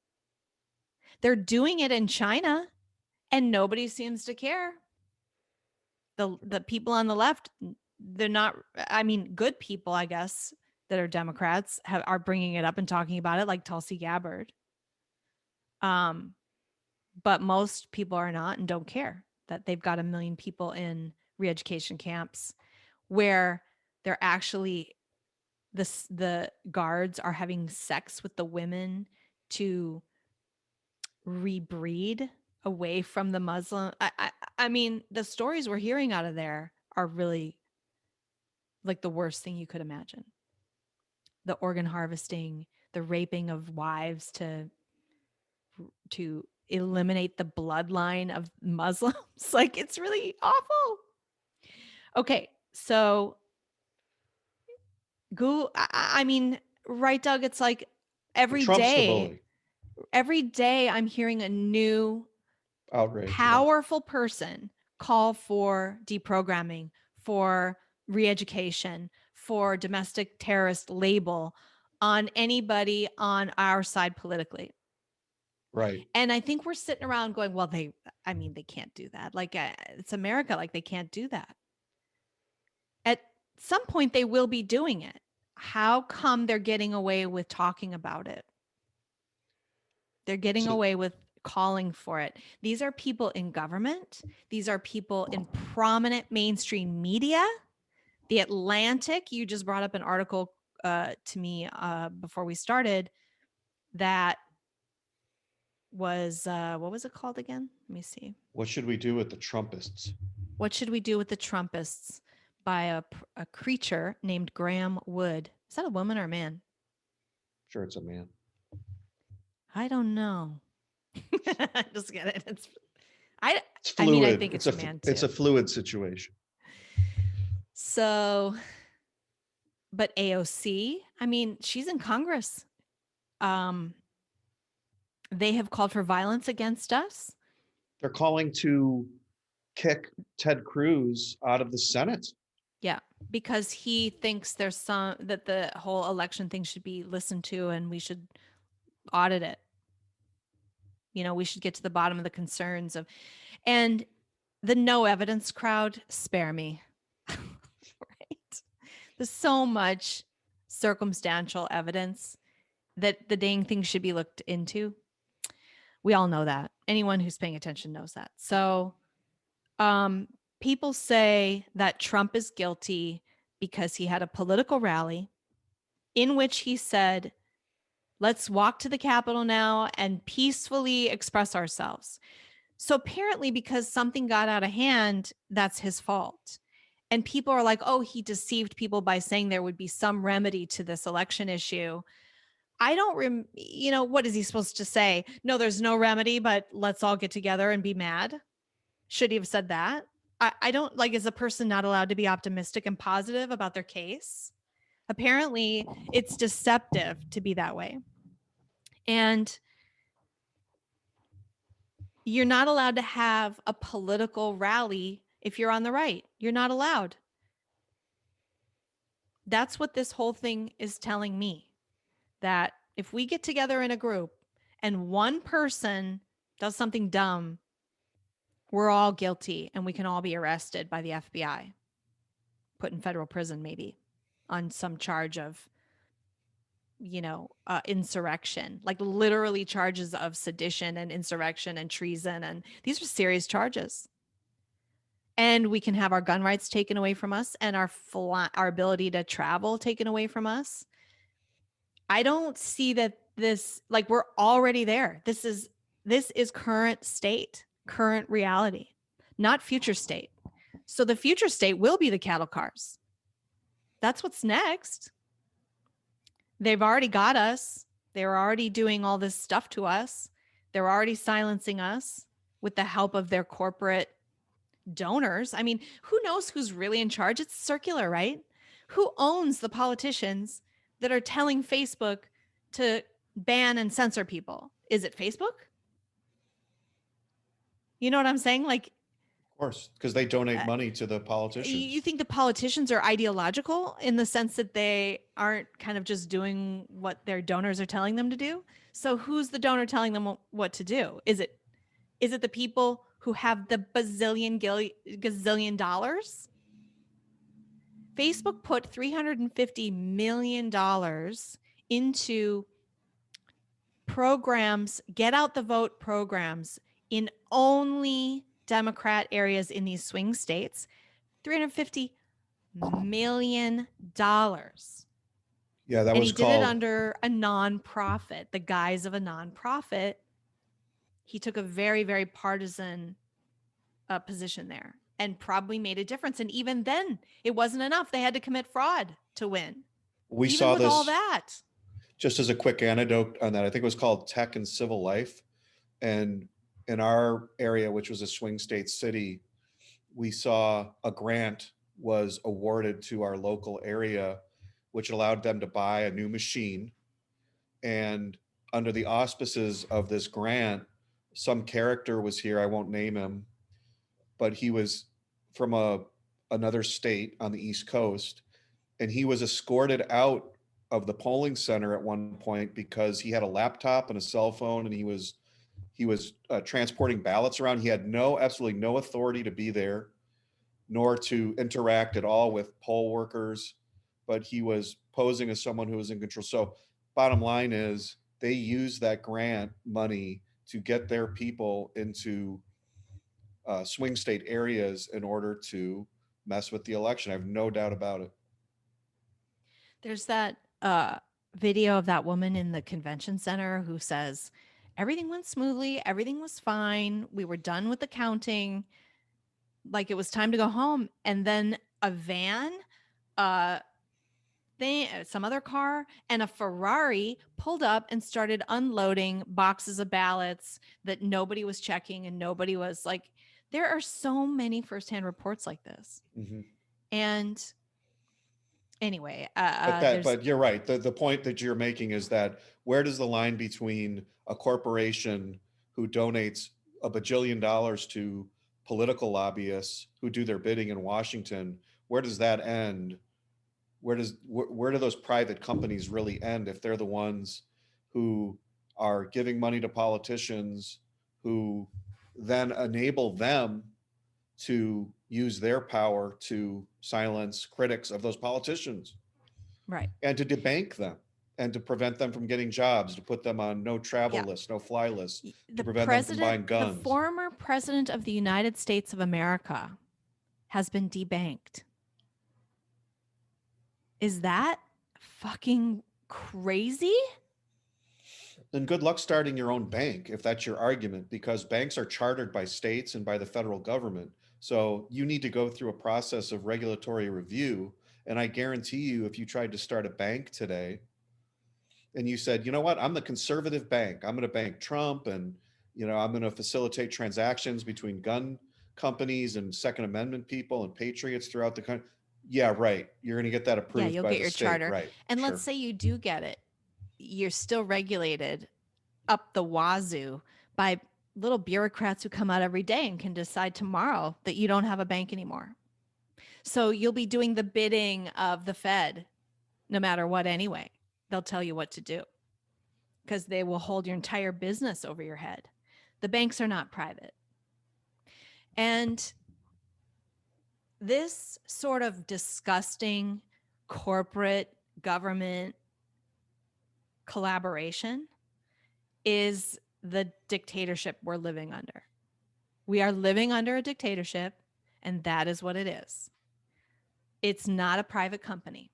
They're doing it in China and nobody seems to care. The people on the left, they're not, good people, I guess, that are Democrats are bringing it up and talking about it, like Tulsi Gabbard. But most people are not and don't care that they've got 1 million people in re-education camps where they're actually, the guards are having sex with the women to rebreed away from the Muslim. I mean, the stories we're hearing out of there are really like the worst thing you could imagine. The organ harvesting, the raping of wives to eliminate the bloodline of Muslims. Like, it's really awful. Okay, so right, Doug? It's like every day I'm hearing a new outrage, powerful person call for deprogramming, for re-education, for domestic terrorist label on anybody on our side politically. Right. And I think we're sitting around going, well, they can't do that. Like, it's America. Like, they can't do that. At some point, they will be doing it. How come they're getting away with talking about it? They're getting away with calling for it. These are people in government. These are people in prominent mainstream media. The Atlantic, you just brought up an article to me before we started that was, what was it called again? Let me see. What should we do with the Trumpists? What should we do with the Trumpists? By a creature named Graham Wood. Is that a woman or a man? Sure, it's a man. I don't know. Just get it. It's fluid. I think it's a man too. It's a fluid situation. So, but AOC, she's in Congress. They have called for violence against us. They're calling to kick Ted Cruz out of the Senate. Yeah, because he thinks that the whole election thing should be listened to and we should audit it. We should get to the bottom of the concerns and the no evidence crowd, spare me. Right? There's so much circumstantial evidence that the dang thing should be looked into. We all know that. Anyone who's paying attention knows that. So, people say that Trump is guilty because he had a political rally in which he said, let's walk to the Capitol now and peacefully express ourselves. So apparently, because something got out of hand, that's his fault. And people are like, oh, he deceived people by saying there would be some remedy to this election issue. I don't, what is he supposed to say? No, there's no remedy, but let's all get together and be mad. Should he have said that? I don't like, is a person not allowed to be optimistic and positive about their case? Apparently, it's deceptive to be that way. And you're not allowed to have a political rally if you're on the right. You're not allowed. That's what this whole thing is telling me, that if we get together in a group and one person does something dumb, we're all guilty and we can all be arrested by the FBI, put in federal prison maybe on some charge of, insurrection, like literally charges of sedition and insurrection and treason. And these are serious charges. And we can have our gun rights taken away from us and our ability to travel taken away from us. I don't see that this, like, we're already there. This is current state, current reality, not future state. So the future state will be the cattle cars. That's what's next. They've already got us. They're already doing all this stuff to us. They're already silencing us with the help of their corporate donors. I mean, who knows who's really in charge? It's circular, right? Who owns the politicians that are telling Facebook to ban and censor people? Is it Facebook? You know what I'm saying? Like, Of course, because they donate money to the politicians. you think the politicians are ideological in the sense that they aren't kind of just doing what their donors are telling them to do? So who's the donor telling them what to do? Is it the people who have the gazillion dollars? Facebook put $350 million into programs, get out the vote programs in only Democrat areas in these swing states. $350 million. Yeah, that and was he did it under a nonprofit, the guise of a nonprofit. He took a very, very partisan position there and probably made a difference. And even then, it wasn't enough. They had to commit fraud to win. We even saw with this, all that. Just as a quick anecdote on that, I think it was called Tech and Civil Life. And in our area, which was a swing state city, we saw a grant was awarded to our local area, which allowed them to buy a new machine. And under the auspices of this grant, some character was here, I won't name him, but he was from another state on the East Coast, and he was escorted out of the polling center at one point because he had a laptop and a cell phone, and he was transporting ballots around. He had absolutely no authority to be there, nor to interact at all with poll workers, but he was posing as someone who was in control. So bottom line is they use that grant money to get their people into swing state areas in order to mess with the election. I have no doubt about it. There's that video of that woman in the convention center who says, everything went smoothly. Everything was fine. We were done with the counting. Like it was time to go home. And then a van, some other car, and a Ferrari pulled up and started unloading boxes of ballots that nobody was checking, and nobody was like, there are so many firsthand reports like this. Mm-hmm. And anyway, but you're right. The point that you're making is that where does the line between a corporation who donates $1 bajillion to political lobbyists who do their bidding in Washington, where does that end? Where do those private companies really end if they're the ones who are giving money to politicians who then enable them to use their power to silence critics of those politicians? Right. And to debank them and to prevent them from getting jobs, to put them on no travel lists, no fly lists, to prevent them from buying guns. The former president of the United States of America has been debanked. Is that fucking crazy? then good luck starting your own bank if that's your argument, because banks are chartered by states and by the federal government. So you need to go through a process of regulatory review. And I guarantee you, if you tried to start a bank today and you said, you know what, I'm the conservative bank, I'm going to bank Trump, and I'm going to facilitate transactions between gun companies and Second Amendment people and patriots throughout the country. Yeah, right. You're going to get that Yeah, approved you'll by get the your state, charter. right? And Sure. let's say you do get it. You're still regulated up the wazoo by little bureaucrats who come out every day and can decide tomorrow that you don't have a bank anymore. So you'll be doing the bidding of the Fed no matter what anyway. They'll tell you what to do because they will hold your entire business over your head. The banks are not private. And this sort of disgusting corporate government collaboration is the dictatorship we're living under. We are living under a dictatorship, and that is what it is. It's not a private company.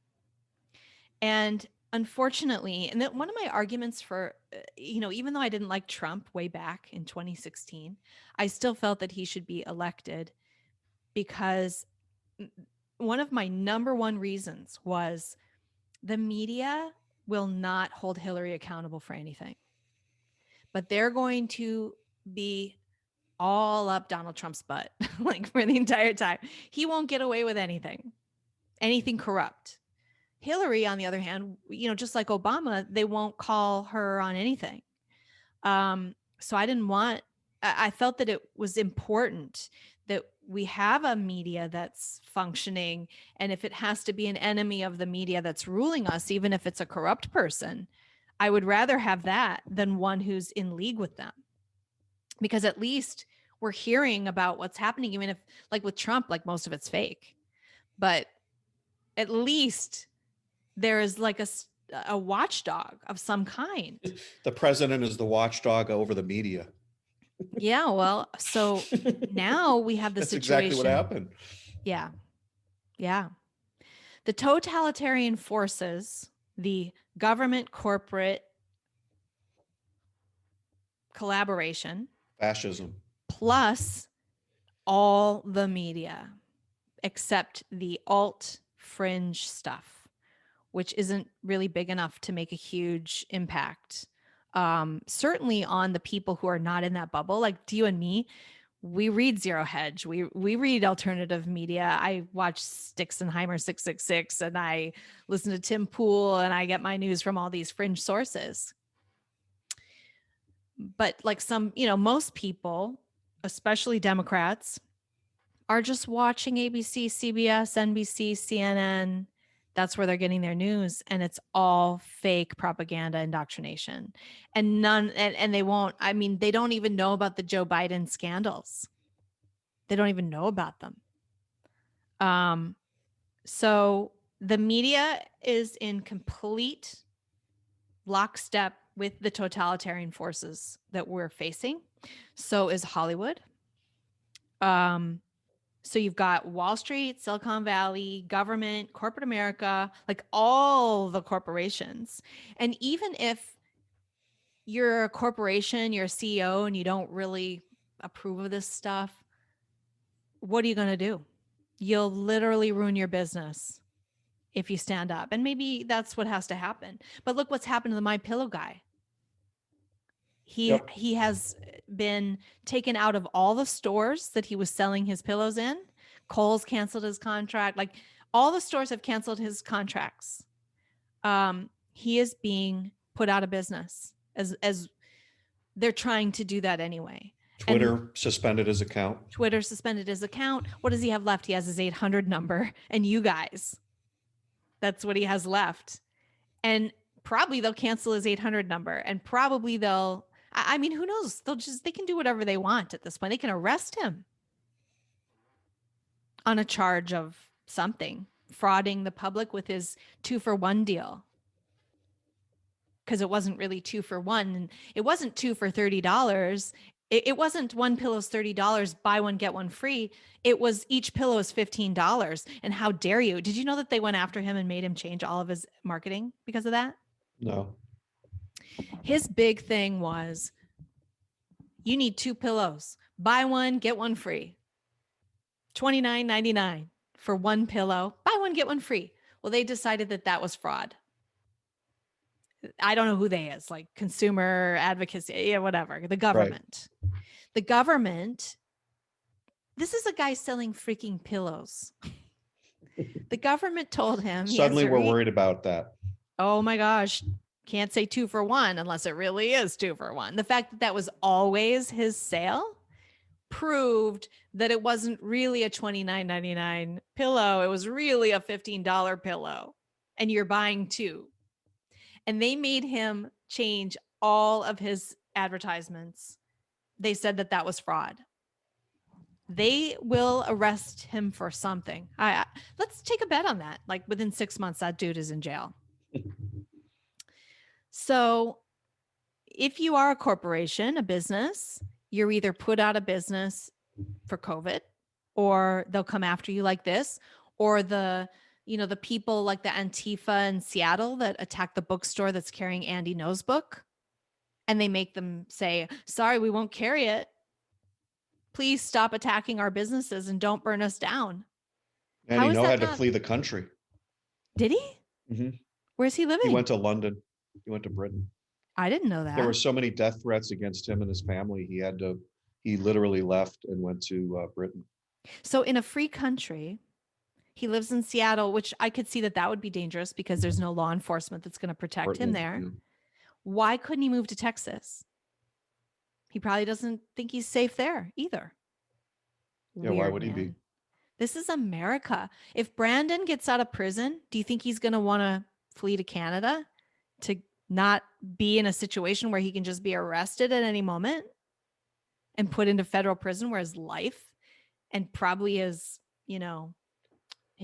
And unfortunately, and that one of my arguments for, even though I didn't like Trump way back in 2016, I still felt that he should be elected because one of my number one reasons was the media will not hold Hillary accountable for anything, but they're going to be all up Donald Trump's butt, like for the entire time. He won't get away with anything corrupt. Hillary, on the other hand, just like Obama, they won't call her on anything. So I felt that it was important that we have a media that's functioning. And if it has to be an enemy of the media that's ruling us, even if it's a corrupt person, I would rather have that than one who's in league with them. Because at least we're hearing about what's happening, even if, like with Trump, like most of it's fake. But at least there is like a watchdog of some kind. The president is the watchdog over the media. Yeah, well, so now we have the That's situation. exactly what happened. Yeah. Yeah. The totalitarian forces, the government corporate collaboration, Fascism. plus all the media, except the alt fringe stuff, which isn't really big enough to make a huge impact. Certainly on the people who are not in that bubble, like you and me. We read Zero Hedge. We read alternative media. I watch Stixenheimer 666 and I listen to Tim Pool and I get my news from all these fringe sources. But like most people, especially Democrats, are just watching ABC, CBS, NBC, CNN. That's where they're getting their news. And it's all fake propaganda indoctrination. And they won't, they don't even know about the Joe Biden scandals. They don't even know about them. So the media is in complete lockstep with the totalitarian forces that we're facing. So is Hollywood. So you've got Wall Street, Silicon Valley, government, corporate America, like all the corporations. And even if you're a corporation, you're a CEO, and you don't really approve of this stuff, what are you going to do? You'll literally ruin your business if you stand up. And maybe that's what has to happen. But look what's happened to the MyPillow guy. He has been taken out of all the stores that he was selling his pillows in. Kohl's canceled his contract. Like all the stores have canceled his contracts. He is being put out of business as they're trying to do that anyway. Twitter suspended his account. What does he have left? He has his 800 number and you guys. That's what he has left. And probably they'll cancel his 800 number and probably who knows? They can do whatever they want at this point. They can arrest him on a charge of something, frauding the public with his 2-for-1 deal. Because it wasn't really 2 for 1. And it wasn't 2 for $30. It wasn't one pillow's $30, buy one, get one free. It was each pillow is $15. And how dare you? Did you know that they went after him and made him change all of his marketing because of that? No. His big thing was, you need 2 pillows. Buy one, get one free. $29.99 for one pillow. Buy one, get one free. Well, they decided that that was fraud. I don't know who they is, like consumer advocacy, yeah, whatever. The government. Right. The government. This is a guy selling freaking pillows. The government told him. Suddenly we're worried about that. Oh my gosh. Can't say 2 for 1 unless it really is 2 for 1. The fact that that was always his sale proved that it wasn't really a $29.99 pillow. It was really a $15 pillow. And you're buying 2. And they made him change all of his advertisements. They said that that was fraud. They will arrest him for something. Let's take a bet on that. Like within 6 months, that dude is in jail. So if you are a corporation, a business, you're either put out of business for COVID, or they'll come after you like this, or the people like the Antifa in Seattle that attack the bookstore that's carrying Andy No's book, and they make them say, sorry, we won't carry it. Please stop attacking our businesses and don't burn us down. Andy No had to flee the country. Did he? Mm-hmm. Where's he living? He went to London. He went to Britain. I didn't know that. There were so many death threats against him and his family. He literally left and went to Britain. So in a free country, he lives in Seattle, which I could see that would be dangerous because there's no law enforcement that's going to protect him there. Yeah. Why couldn't he move to Texas? He probably doesn't think he's safe there either. Yeah, why would he be? This is America. If Brandon gets out of prison, do you think he's going to want to flee to Canada to not be in a situation where he can just be arrested at any moment and put into federal prison where his life and probably his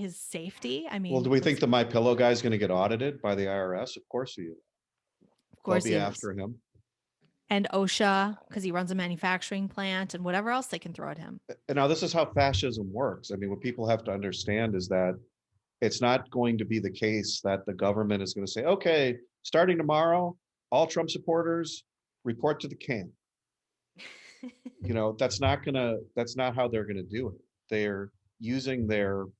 safety? I mean, well, do we think the My Pillow guy is going to get audited by the IRS? Of course he is. Of course they'll be after him. And OSHA, because he runs a manufacturing plant, and whatever else they can throw at him. And now this is how fascism works. I mean, what people have to understand is that it's not going to be the case that the government is going to say, okay, starting tomorrow, all Trump supporters report to the camp. That's not how they're going to do it. They're using the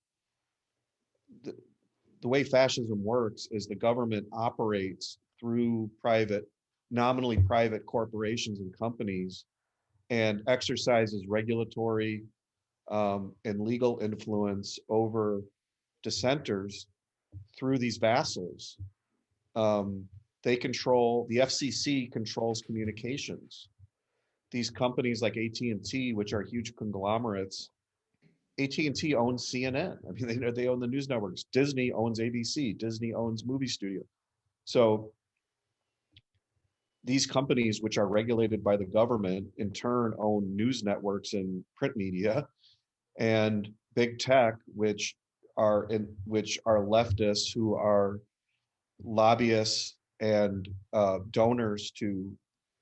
way fascism works is the government operates through nominally private corporations and companies and exercises regulatory and legal influence over dissenters through these vassals. The FCC controls communications. These companies like AT&T, which are huge conglomerates, AT&T owns CNN. I mean, they own the news networks. Disney owns ABC. Disney owns movie studio. So these companies, which are regulated by the government, in turn own news networks and print media, and big tech, which are leftists who are lobbyists and donors to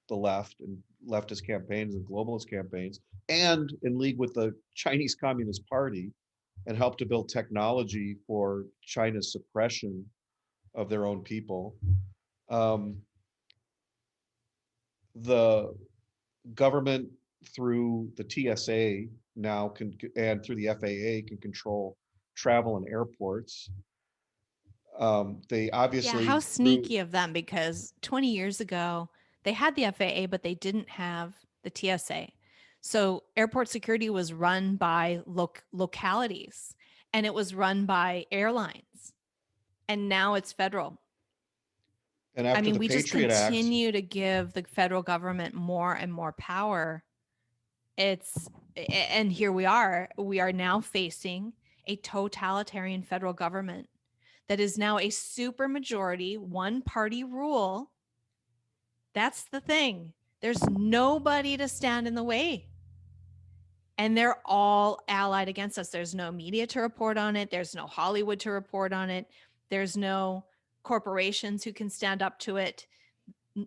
the left and leftist campaigns and globalist campaigns, and in league with the Chinese Communist Party, and help to build technology for China's suppression of their own people. The government through the TSA now and through the FAA can control travel and airports. They obviously how sneaky of them, because 20 years ago they had the FAA, but they didn't have the TSA. So airport security was run by localities, and it was run by airlines, and now it's federal. And after the we Patriot just continue to give the federal government more and more power. And here we are now facing a totalitarian federal government that is now a super majority, one party rule. That's the thing. There's nobody to stand in the way. And they're all allied against us. There's no media to report on it. There's no Hollywood to report on it. There's no corporations who can stand up to it.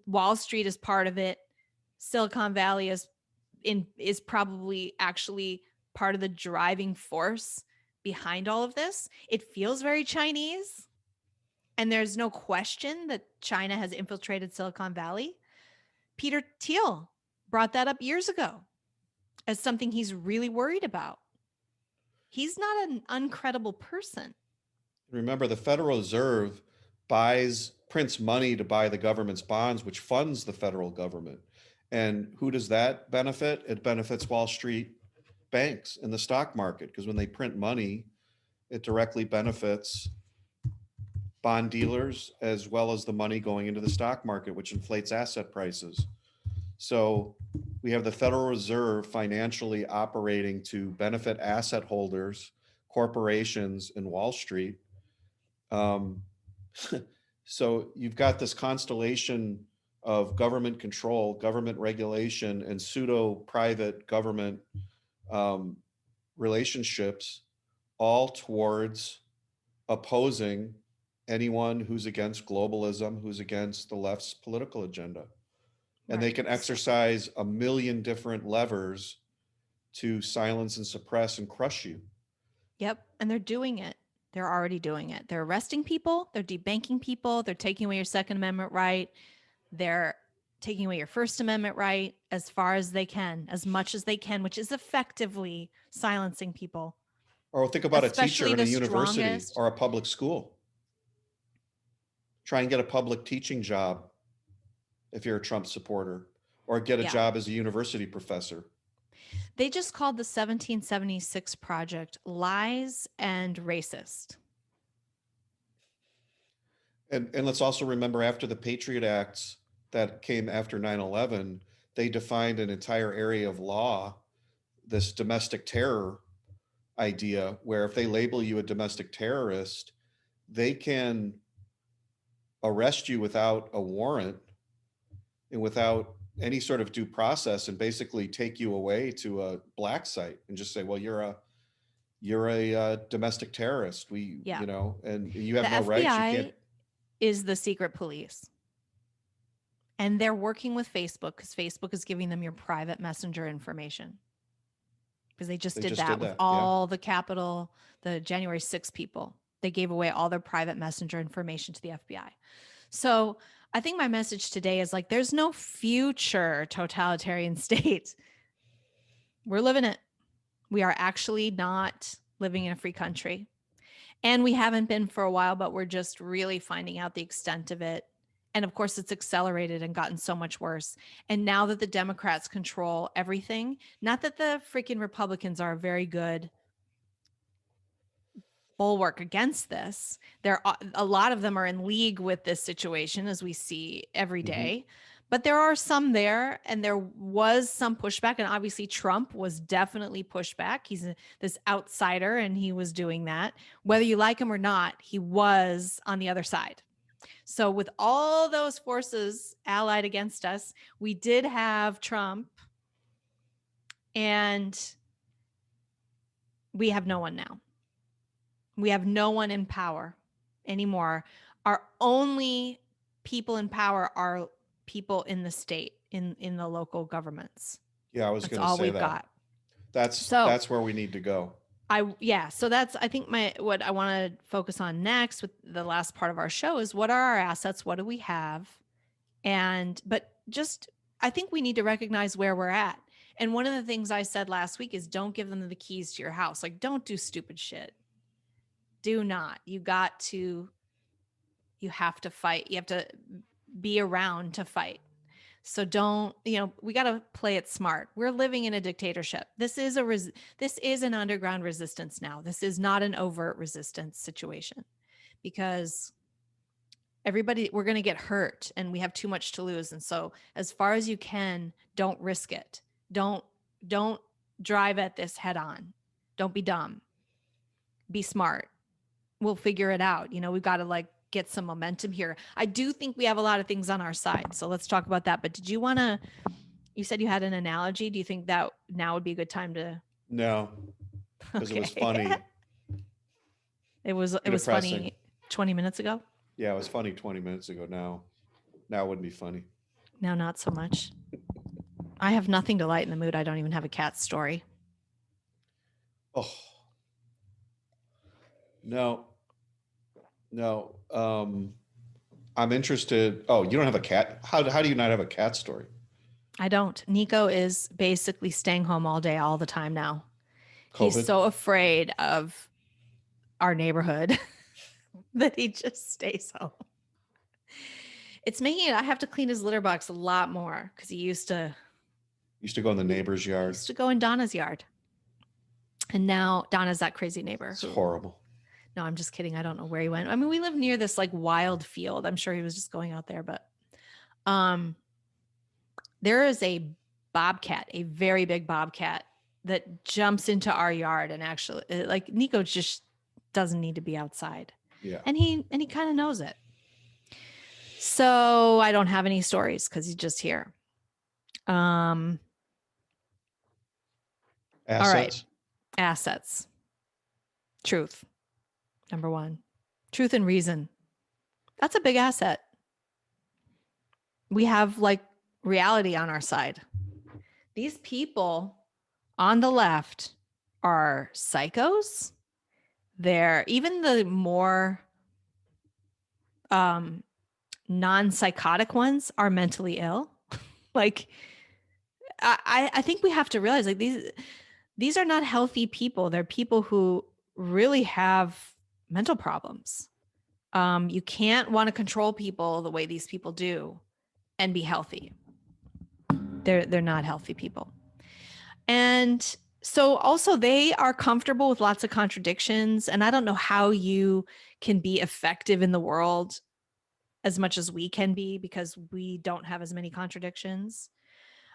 Wall Street is part of it. Silicon Valley is probably actually part of the driving force behind all of this. It feels very Chinese. And there's no question that China has infiltrated Silicon Valley. Peter Thiel brought that up years ago as something he's really worried about. He's not an uncredible person. Remember, the Federal Reserve prints money to buy the government's bonds, which funds the federal government. And who does that benefit? It benefits Wall Street banks and the stock market, because when they print money, it directly benefits bond dealers as well as the money going into the stock market, which inflates asset prices. So we have the Federal Reserve financially operating to benefit asset holders, corporations, and Wall Street. So you've got this constellation of government control, government regulation, and pseudo-private government relationships, all towards opposing anyone who's against globalism, who's against the left's political agenda. And they can exercise a million different levers to silence and suppress and crush you. Yep. And they're doing it. They're already doing it. They're arresting people. They're debanking people. They're taking away your Second Amendment right. They're taking away your First Amendment right as far as they can, as much as they can, which is effectively silencing people. Or think about a teacher Especially in a the university strongest. or a public school. Try and get a public teaching job if you're a Trump supporter, or get a job as a university professor. They just called the 1776 Project lies and racist. And let's also remember, after the Patriot Acts that came after 9/11, they defined an entire area of law, this domestic terror idea, where if they label you a domestic terrorist, they can arrest you without a warrant and without any sort of due process, and basically take you away to a black site and just say, well, you're a domestic terrorist. You know, and you have no rights. You can't. Is the secret police. And they're working with Facebook because Facebook is giving them your private messenger information. Because they just did that with all the the January 6th people. They gave away all their private messenger information to the FBI. So I think my message today is like, there's no future totalitarian state. We're living it. We are actually not living in a free country. And we haven't been for a while, but we're just really finding out the extent of it. And of course, it's accelerated and gotten so much worse. And now that the Democrats control everything, not that the freaking Republicans are a very good bulwark against this. A lot of them are in league with this situation, as we see every day. But there are some there, and there was some pushback. And obviously Trump was definitely pushed back. He's this outsider, and he was doing that. Whether you like him or not, he was on the other side. So with all those forces allied against us, we did have Trump, and we have no one now. We have no one in power anymore. Our only people in power are people in the state, in the local governments. Yeah, I was going to say that. That's all we've got. That's where we need to go. So that's, I think, what I want to focus on next with the last part of our show is, what are our assets? What do we have? But I think we need to recognize where we're at. And one of the things I said last week is, don't give them the keys to your house. Like, don't do stupid shit. Do not. You have to fight. You have to be around to fight. So we got to play it smart. We're living in a dictatorship. This is an underground resistance now. This is not an overt resistance situation, because we're going to get hurt and we have too much to lose. And so, as far as you can, don't risk it. Don't drive at this head on. Don't be dumb. Be smart. We'll figure it out. We've got to get some momentum here. I do think we have a lot of things on our side. So let's talk about that. But you said you had an analogy. Do you think that now would be a good time to? No, because It was funny. It was funny 20 minutes ago. Yeah, it was funny 20 minutes ago. Now it wouldn't be funny. Now, not so much. I have nothing to lighten the mood. I don't even have a cat story. Oh, no. No. I'm interested. Oh, you don't have a cat? How do you not have a cat story? I don't. Nico is basically staying home all day, all the time now. He's COVID? so afraid of our neighborhood that he just stays home. It's making it, I have to clean his litter box a lot more because he used to Go in the neighbor's yard. go in Donna's yard. And now Donna's that crazy neighbor. It's horrible. No, I'm just kidding. I don't know where he went. I mean, we live near this like wild field. I'm sure he was just going out there, but there is a bobcat, a very big bobcat that jumps into our yard and actually like Nico just doesn't need to be outside. Yeah. And he kind of knows it. So I don't have any stories because he's just here. Assets? All right. Assets. Truth. Number one. Truth and reason. That's a big asset. We have like reality on our side. These people on the left are psychos. They're even the more non-psychotic ones are mentally ill. Like I think we have to realize like these are not healthy people. They're people who really have mental problems. You can't want to control people the way these people do and be healthy. They're not healthy people. And so also they are comfortable with lots of contradictions. And I don't know how you can be effective in the world as much as we can be because we don't have as many contradictions.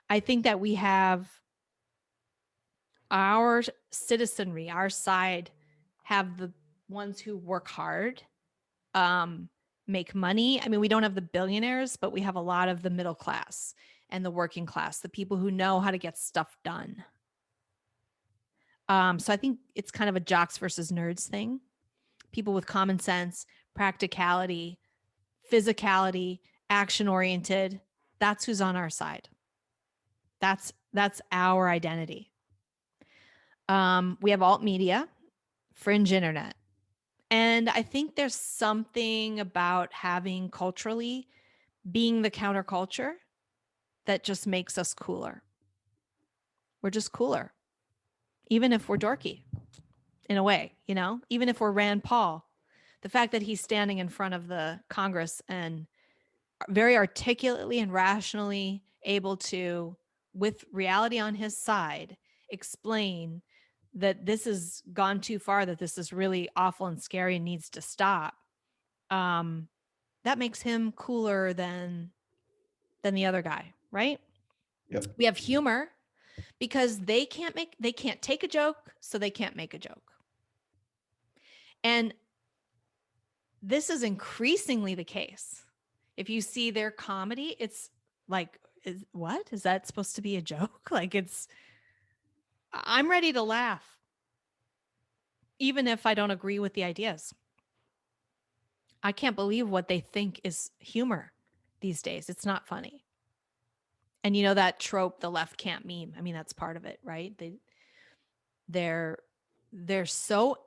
I think that we have our citizenry, our side, have the ones who work hard, make money. I mean, we don't have the billionaires, but we have a lot of the middle class and the working class, the people who know how to get stuff done. So I think it's kind of a jocks versus nerds thing. People with common sense, practicality, physicality, action oriented. That's who's on our side. That's our identity. We have alt media, fringe internet. And I think there's something about having culturally being the counterculture that just makes us cooler. We're just cooler, even if we're dorky in a way, you know, even if we're Rand Paul. The fact that he's standing in front of the Congress and very articulately and rationally able to, with reality on his side, explain that this has gone too far, that this is really awful and scary and needs to stop. That makes him cooler than the other guy, right? Yep. We have humor because they can't take a joke, so they can't make a joke. And this is increasingly the case. If you see their comedy, it's like, what? Is that supposed to be a joke? Like I'm ready to laugh, even if I don't agree with the ideas. I can't believe what they think is humor these days. It's not funny. And you know that trope, the left can't meme. I mean, that's part of it, right? They're so,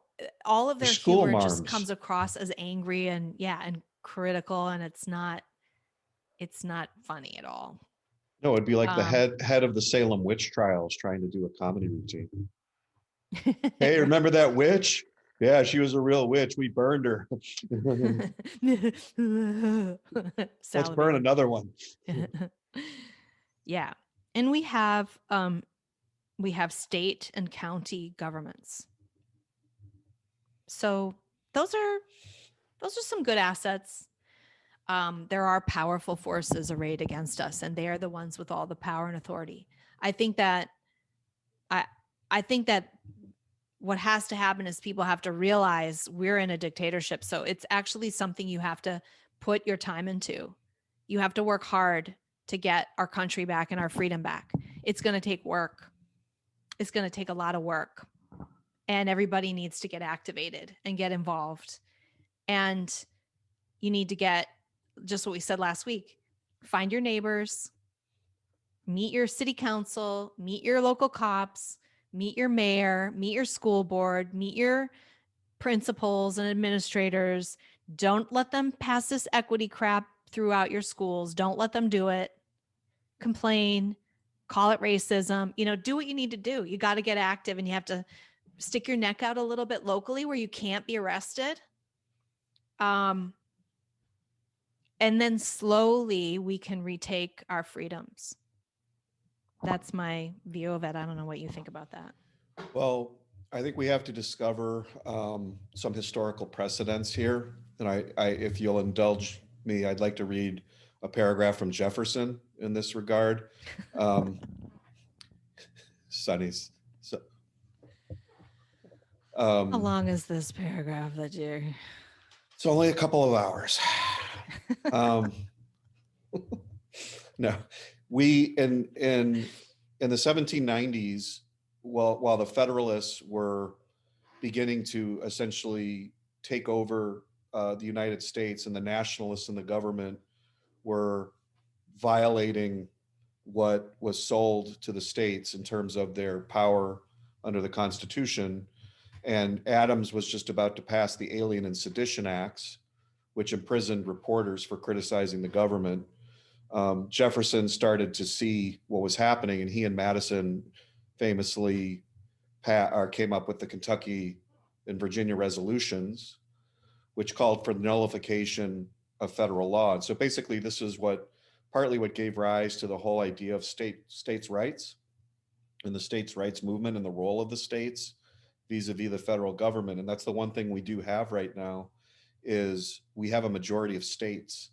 all of their humor just comes across as angry and critical, and it's not funny at all. No, it'd be like the head of the Salem witch trials trying to do a comedy routine. Hey, remember that witch? Yeah, she was a real witch. We burned her. Let's burn another one. Yeah. And we have state and county governments. So those are some good assets. There are powerful forces arrayed against us, and they are the ones with all the power and authority. I think that what has to happen is people have to realize we're in a dictatorship. So it's actually something you have to put your time into. You have to work hard to get our country back and our freedom back. It's going to take work. It's going to take a lot of work. And everybody needs to get activated and get involved. And you need to get just what we said last week. Find your neighbors, meet your city council, meet your local cops, meet your mayor, meet your school board, meet your principals and administrators, Don't let them pass this equity crap throughout your schools. Don't let them do it. Complain, call it racism, do what you need to do. You got to get active, and you have to stick your neck out a little bit locally where you can't be arrested. And then slowly we can retake our freedoms. That's my view of it. I don't know what you think about that. Well, I think we have to discover some historical precedents here. And if you'll indulge me, I'd like to read a paragraph from Jefferson in this regard. Sonny's. So, how long is this paragraph that you're? It's only a couple of hours. No, we in the 1790s, while the Federalists were beginning to essentially take over the United States, and the nationalists in the government were violating what was sold to the states in terms of their power under the Constitution. And Adams was just about to pass the Alien and Sedition Acts, which imprisoned reporters for criticizing the government. Jefferson started to see what was happening, and he and Madison famously came up with the Kentucky and Virginia resolutions, which called for the nullification of federal law. And so basically, this is partly what gave rise to the whole idea of states' rights and the states' rights movement and the role of the states vis-a-vis the federal government. And that's the one thing we do have right now, is we have a majority of states.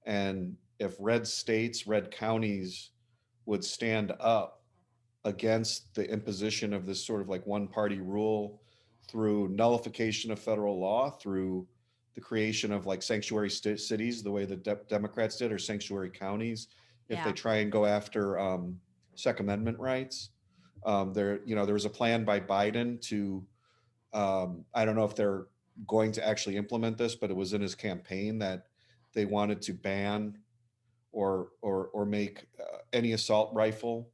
And if red states, red counties would stand up against the imposition of this sort of like one party rule through nullification of federal law, through the creation of like sanctuary cities, the way the Democrats did, or sanctuary counties, if they try and go after Second Amendment rights. There was a plan by Biden to, I don't know if they're going to actually implement this, but it was in his campaign that they wanted to ban or make any assault rifle.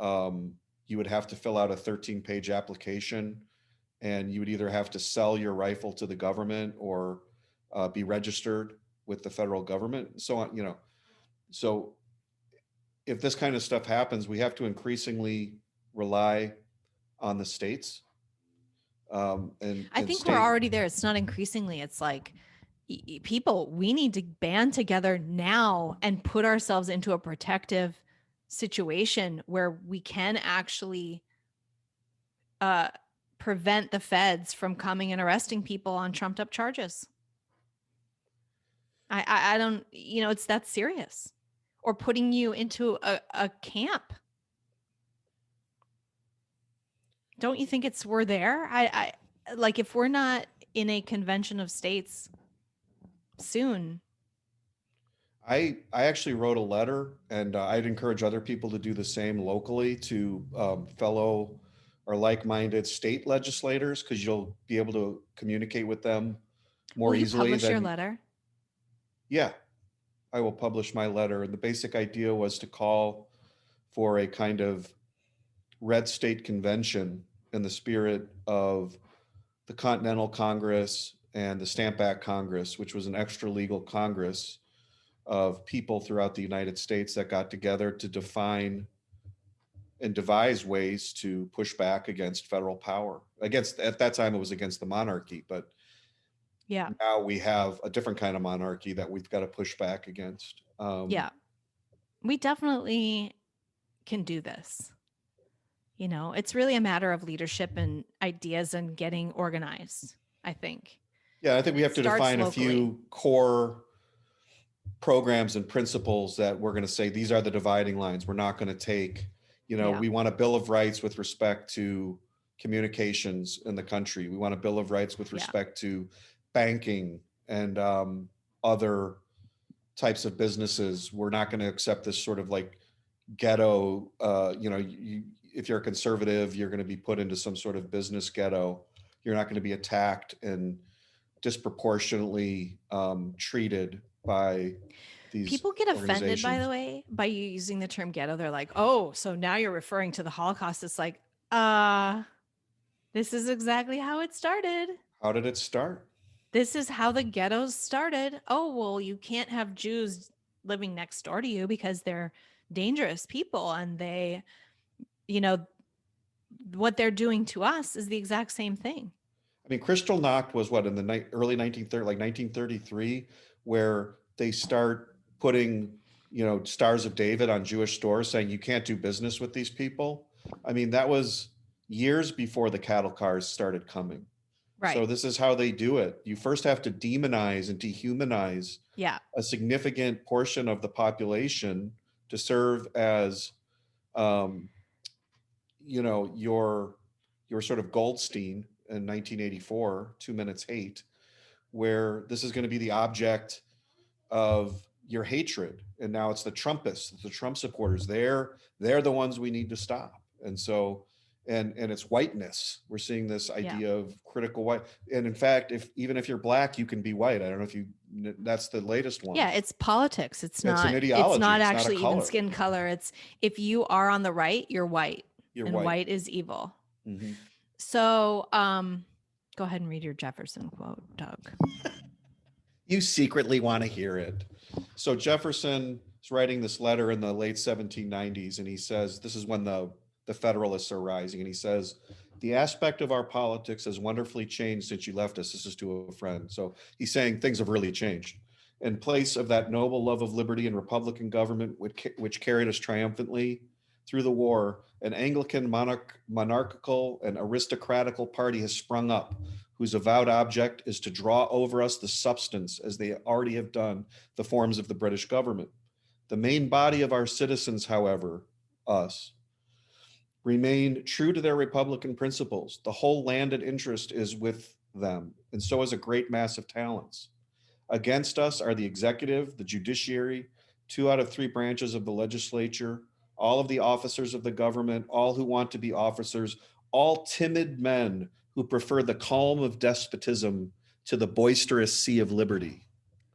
You would have to fill out a 13-page application, and you would either have to sell your rifle to the government or be registered with the federal government, and so on. So if this kind of stuff happens, we have to increasingly rely on the states. And I think we're already there. It's not increasingly. It's like, people, we need to band together now and put ourselves into a protective situation where we can actually prevent the feds from coming and arresting people on trumped up charges. I don't, it's that serious. Or putting you into a camp. Don't you think we're there? I like, if we're not in a convention of states soon. I actually wrote a letter, and I'd encourage other people to do the same locally to fellow or like-minded state legislators, because you'll be able to communicate with them more easily. Publish your letter? Yeah, I will publish my letter. And the basic idea was to call for a kind of red state convention in the spirit of the Continental Congress and the Stamp Act Congress, which was an extra legal Congress of people throughout the United States that got together to define and devise ways to push back against federal power. At that time, it was against the monarchy, but now we have a different kind of monarchy that we've got to push back against. We definitely can do this. It's really a matter of leadership and ideas and getting organized, I think. Yeah, I think we have to define a few core programs and principles that we're going to say, these are the dividing lines. We're not going to take, we want a Bill of Rights with respect to communications in the country. We want a Bill of Rights with respect to banking and other types of businesses. We're not going to accept this sort of like ghetto, if you're a conservative, you're going to be put into some sort of business ghetto. You're not going to be attacked and disproportionately treated by these people get offended, by the way, by you using the term ghetto. They're like, oh, so now you're referring to the Holocaust. It's like, this is exactly how it started. How did it start? This is how the ghettos started. Oh, well, you can't have Jews living next door to you because they're dangerous people, and they, you know, what they're doing to us is the exact same thing. I mean, Kristallnacht was what, in the early 1930s, like 1933, where they start putting, Stars of David on Jewish stores saying you can't do business with these people. I mean, that was years before the cattle cars started coming. Right. So this is how they do it. You first have to demonize and dehumanize Yeah. a significant portion of the population to serve as, um, your sort of Goldstein in 1984, 2 Minutes Hate, where this is going to be the object of your hatred. And now it's the Trumpists, the Trump supporters. They're the ones we need to stop. And so, and it's whiteness. We're seeing this idea of critical white. And in fact, even if you're black, you can be white. I don't know if that's the latest one. Yeah, it's politics. It's not an ideology. It's not It's actually not a even color. skin color. It's if you are on the right, you're white. You're and white. White is evil. Mm-hmm. So go ahead and read your Jefferson quote, Doug. You secretly want to hear it. So Jefferson is writing this letter in the late 1790s, and he says, this is when the Federalists are rising, and he says, the aspect of our politics has wonderfully changed since you left us. This is to a friend. So he's saying things have really changed. In place of that noble love of liberty and Republican government, which carried us triumphantly through the war, an Anglican monarchical and aristocratical party has sprung up, whose avowed object is to draw over us the substance, as they already have done, the forms of the British government. The main body of our citizens, however, us, remain true to their Republican principles. The whole landed interest is with them, and so is a great mass of talents. Against us are the executive, the judiciary, 2 out of 3 branches of the legislature, all of the officers of the government, all who want to be officers, all timid men who prefer the calm of despotism to the boisterous sea of liberty.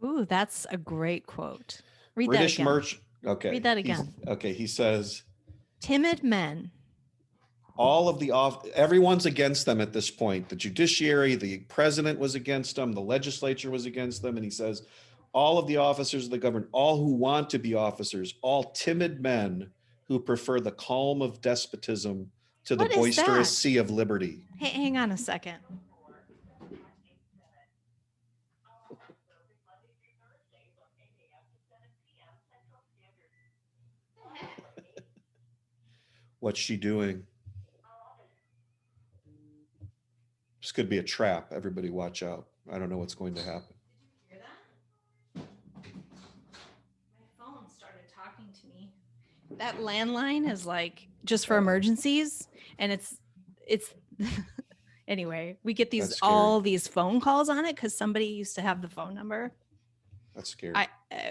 Ooh, that's a great quote. Read British that again. Okay. Read that again. He says, timid men. All of everyone's against them at this point. The judiciary, the president was against them, the legislature was against them. And he says, all of the officers of the government, all who want to be officers, all timid men who prefer the calm of despotism to the boisterous sea of liberty. Hey, hang on a second. What's she doing? This could be a trap. Everybody watch out. I don't know what's going to happen. Did you hear that? My phone started talking to me. That landline is like just for emergencies, and it's anyway, we get all these phone calls on it because somebody used to have the phone number. That's scary.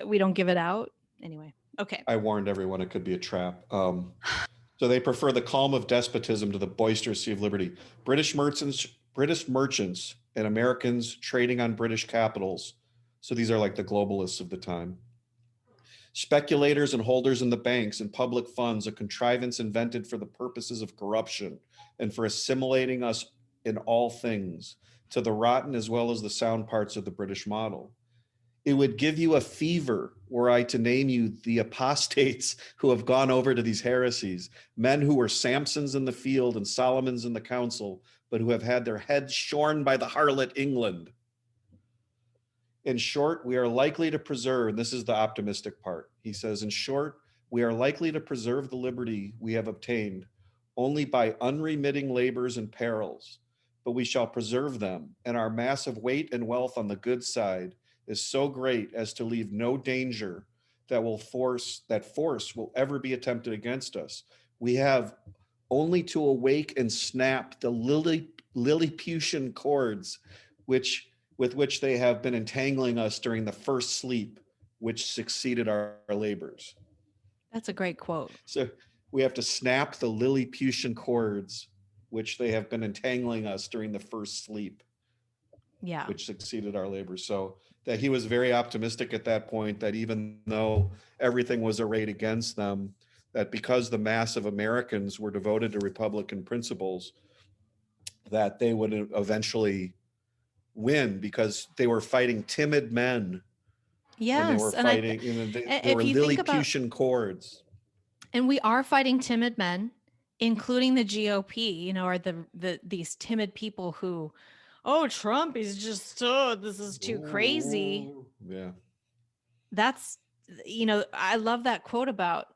We don't give it out anyway. Okay. I warned everyone it could be a trap. So they prefer the calm of despotism to the boisterous sea of liberty. British merchants and Americans trading on British capitals. So these are like the globalists of the time. Speculators and holders in the banks and public funds, a contrivance invented for the purposes of corruption and for assimilating us in all things to the rotten as well as the sound parts of the British model. It would give you a fever were I to name you the apostates who have gone over to these heresies, men who were Samsons in the field and Solomons in the council, but who have had their heads shorn by the harlot England. In short, we are likely to preserve, and this is the optimistic part. He says, in short, we are likely to preserve the liberty we have obtained only by unremitting labors and perils, but we shall preserve them, and our mass of weight and wealth on the good side is so great as to leave no danger that force will ever be attempted against us. We have only to awake and snap the Lilliputian cords with which they have been entangling us during the first sleep, which succeeded our labors. That's a great quote. So we have to snap the Lilliputian cords, which they have been entangling us during the first sleep, which succeeded our labors. So that he was very optimistic at that point, that even though everything was arrayed against them, that because the mass of Americans were devoted to Republican principles, that they would eventually win because they were fighting timid men. Yes. And they were fighting, they were Lilliputian chords. And we are fighting timid men, including the GOP, or these timid people who, oh, Trump is just, this is too crazy. Yeah. That's, I love that quote about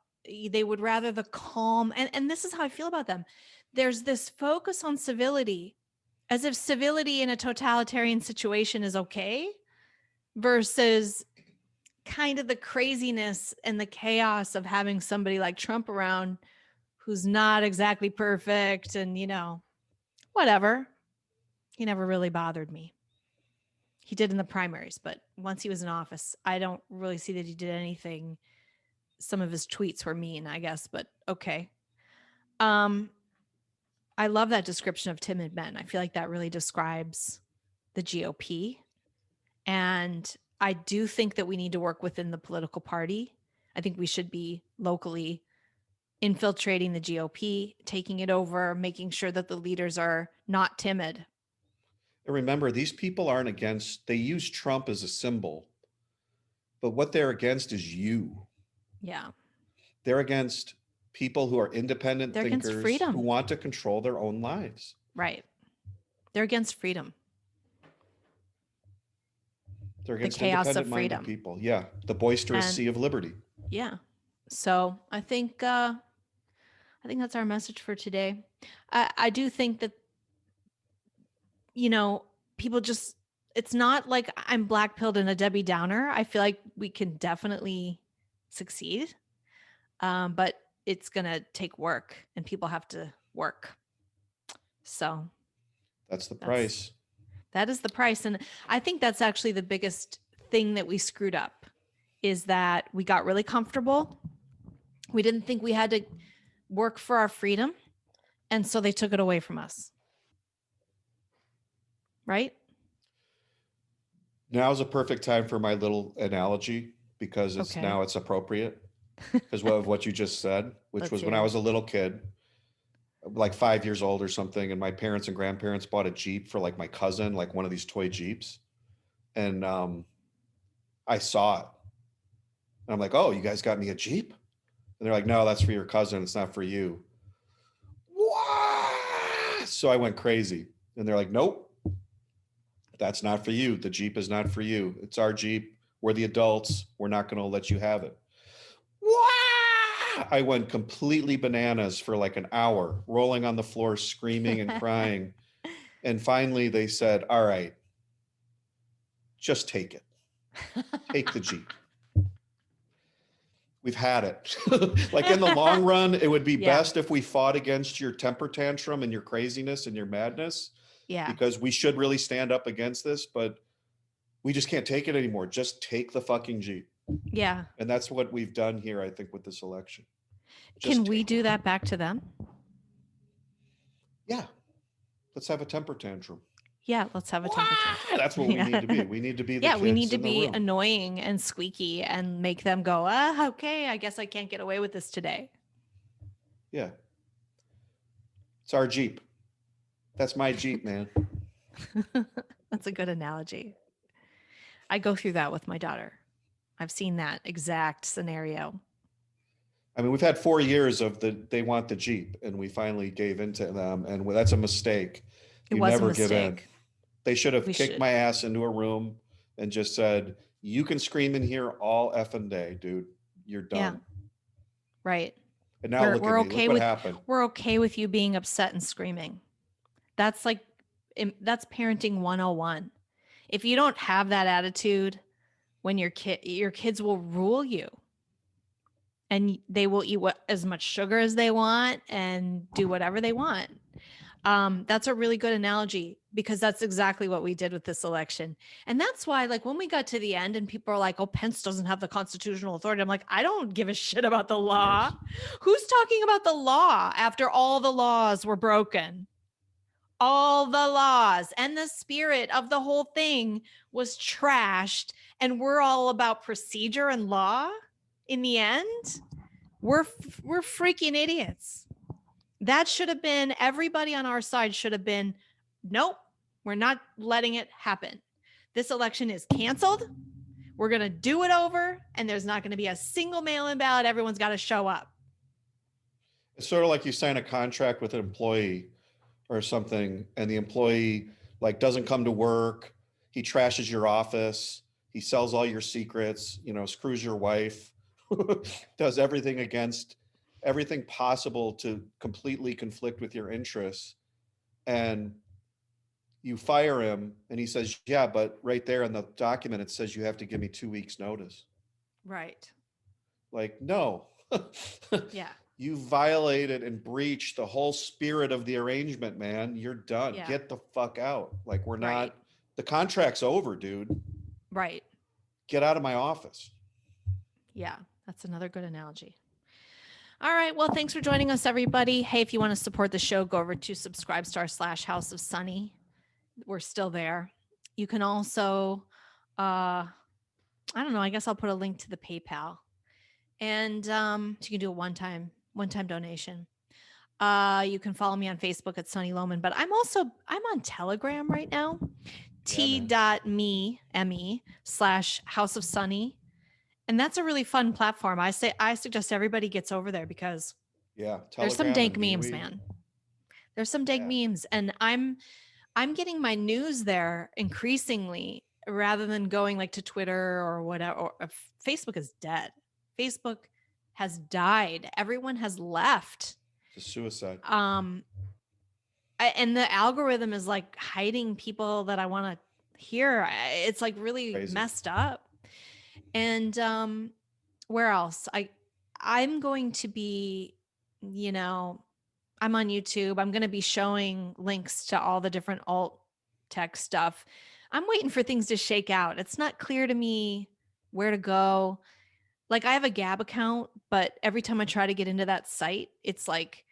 they would rather the calm. And this is how I feel about them. There's this focus on civility, as if civility in a totalitarian situation is okay, versus kind of the craziness and the chaos of having somebody like Trump around who's not exactly perfect and, whatever. He never really bothered me. He did in the primaries, but once he was in office, I don't really see that he did anything. Some of his tweets were mean, I guess, but okay. I love that description of timid men. I feel like that really describes the GOP. And I do think that we need to work within the political party. I think we should be locally infiltrating the GOP, taking it over, making sure that the leaders are not timid. And remember, these people aren't against, they use Trump as a symbol, but what they're against is you. Yeah. They're against people who are independent They're thinkers against freedom. who want to control their own lives. Right. They're against freedom. They're against the chaos of independent-minded freedom. people. Yeah. The boisterous sea of liberty. Yeah. So I think that's our message for today. I do think that, people just, it's not like I'm black-pilled and a Debbie Downer. I feel like we can definitely succeed. But it's going to take work and people have to work. So that's the price. That is the price. And I think that's actually the biggest thing that we screwed up, is that we got really comfortable. We didn't think we had to work for our freedom. And so they took it away from us. Right? Now's a perfect time for my little analogy because now it's appropriate because of what you just said, which was when I was a little kid, like 5 years old or something. And my parents and grandparents bought a Jeep for like my cousin, like one of these toy Jeeps. And I saw it. And I'm like, oh, you guys got me a Jeep? And they're like, no, that's for your cousin. It's not for you. What? So I went crazy. And they're like, nope, that's not for you. The Jeep is not for you. It's our Jeep. We're the adults. We're not going to let you have it. What? I went completely bananas for like an hour, rolling on the floor, screaming and crying. And finally they said, all right, just take it. Take the Jeep. We've had it. Like in the long run, it would be best if we fought against your temper tantrum and your craziness and your madness. Yeah. Because we should really stand up against this, but we just can't take it anymore. Just take the fucking Jeep. Yeah. And that's what we've done here, I think, with this election. Can we do that back to them? Yeah. Let's have a temper tantrum. Yeah, let's have a temper tantrum. That's what we need to be. We need to be the kids we need to in the be room. annoying and squeaky and make them go, okay, I guess I can't get away with this today. Yeah. It's our Jeep. That's my Jeep, man. That's a good analogy. I go through that with my daughter. I've seen that exact scenario. I mean, we've had 4 years of they want the Jeep, and we finally gave into them, and that's a mistake. It was never a mistake. Give in. They should have kicked my ass into a room and just said, you can scream in here all effing day, dude. You're done. Yeah. Right. And now look at me. Look what happened. We're okay with you being upset and screaming. That's parenting 101. If you don't have that attitude, when your kids will rule you, and they will eat as much sugar as they want and do whatever they want. That's a really good analogy, because that's exactly what we did with this election. And that's why, like, when we got to the end and people are like, oh, Pence doesn't have the constitutional authority. I'm like, I don't give a shit about the law. Who's talking about the law after all the laws were broken? All the laws and the spirit of the whole thing was trashed. And we're all about procedure and law in the end. We're freaking idiots. That should have been, everybody on our side should have been, nope, We're not letting it happen. This election is canceled. We're going to do it over, and there's not going to be a single mail-in ballot. Everyone's got to show up. It's sort of like you sign a contract with an employee or something, and the employee like doesn't come to work. He trashes your office. He sells all your secrets, screws your wife, does everything possible to completely conflict with your interests. And you fire him, and he says, yeah, but right there in the document, it says you have to give me 2 weeks notice. Right. Like, no. Yeah. You violated and breached the whole spirit of the arrangement, man. You're done. Yeah. Get the fuck out. Like, we're Right. not, the contract's over, dude. Right. Get out of my office. Yeah, that's another good analogy. All right. Well, thanks for joining us, everybody. Hey, if you want to support the show, go over to Subscribestar/House of Sunny. We're still there. You can also, I don't know, I guess I'll put a link to the PayPal. And you can do a one-time donation. You can follow me on Facebook at Sunny Lohman, but I'm on Telegram right now. t.me/House of Sunny. And that's a really fun platform. I suggest everybody gets over there because there's some dank memes, man. There's some dank memes. And I'm getting my news there increasingly rather than going like to Twitter or whatever. Or Facebook is dead. Facebook has died. Everyone has left. It's a suicide. And the algorithm is like hiding people that I want to hear. It's like really Crazy. Messed up. And where else? I'm going to be, I'm on YouTube. I'm going to be showing links to all the different alt tech stuff. I'm waiting for things to shake out. It's not clear to me where to go. Like, I have a Gab account, but every time I try to get into that site, it's like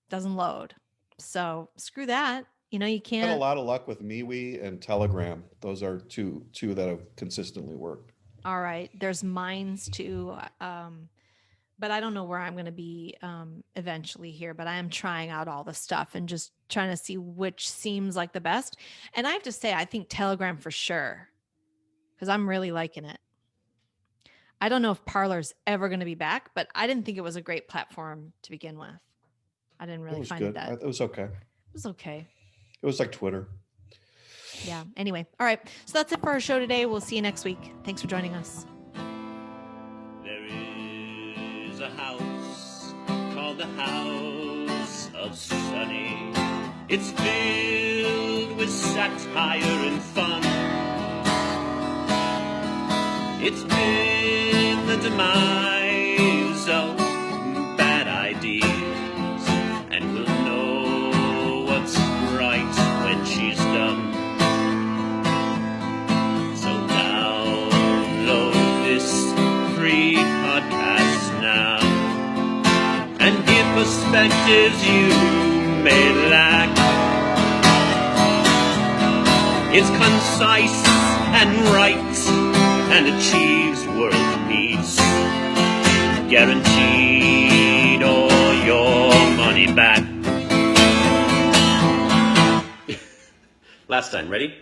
doesn't load. So screw that. You can't. I've had a lot of luck with MeWe and Telegram. Those are two that have consistently worked. All right. There's Minds too. But I don't know where I'm going to be eventually here, but I am trying out all the stuff and just trying to see which seems like the best. And I have to say, I think Telegram for sure, because I'm really liking it. I don't know if Parler's ever going to be back, but I didn't think it was a great platform to begin with. I didn't really find good. it that. It was okay. It was okay. It was like Twitter. Yeah. Anyway. All right. So that's it for our show today. We'll see you next week. Thanks for joining us. There is a house called the House of Sunny. It's filled with satire and fun. It's been the demise of bad ideas, and we'll know what's right when she's done. So download this free podcast now and give perspectives you may lack. It's concise and right and achieves world peace, guaranteed all your money back. Last time, ready?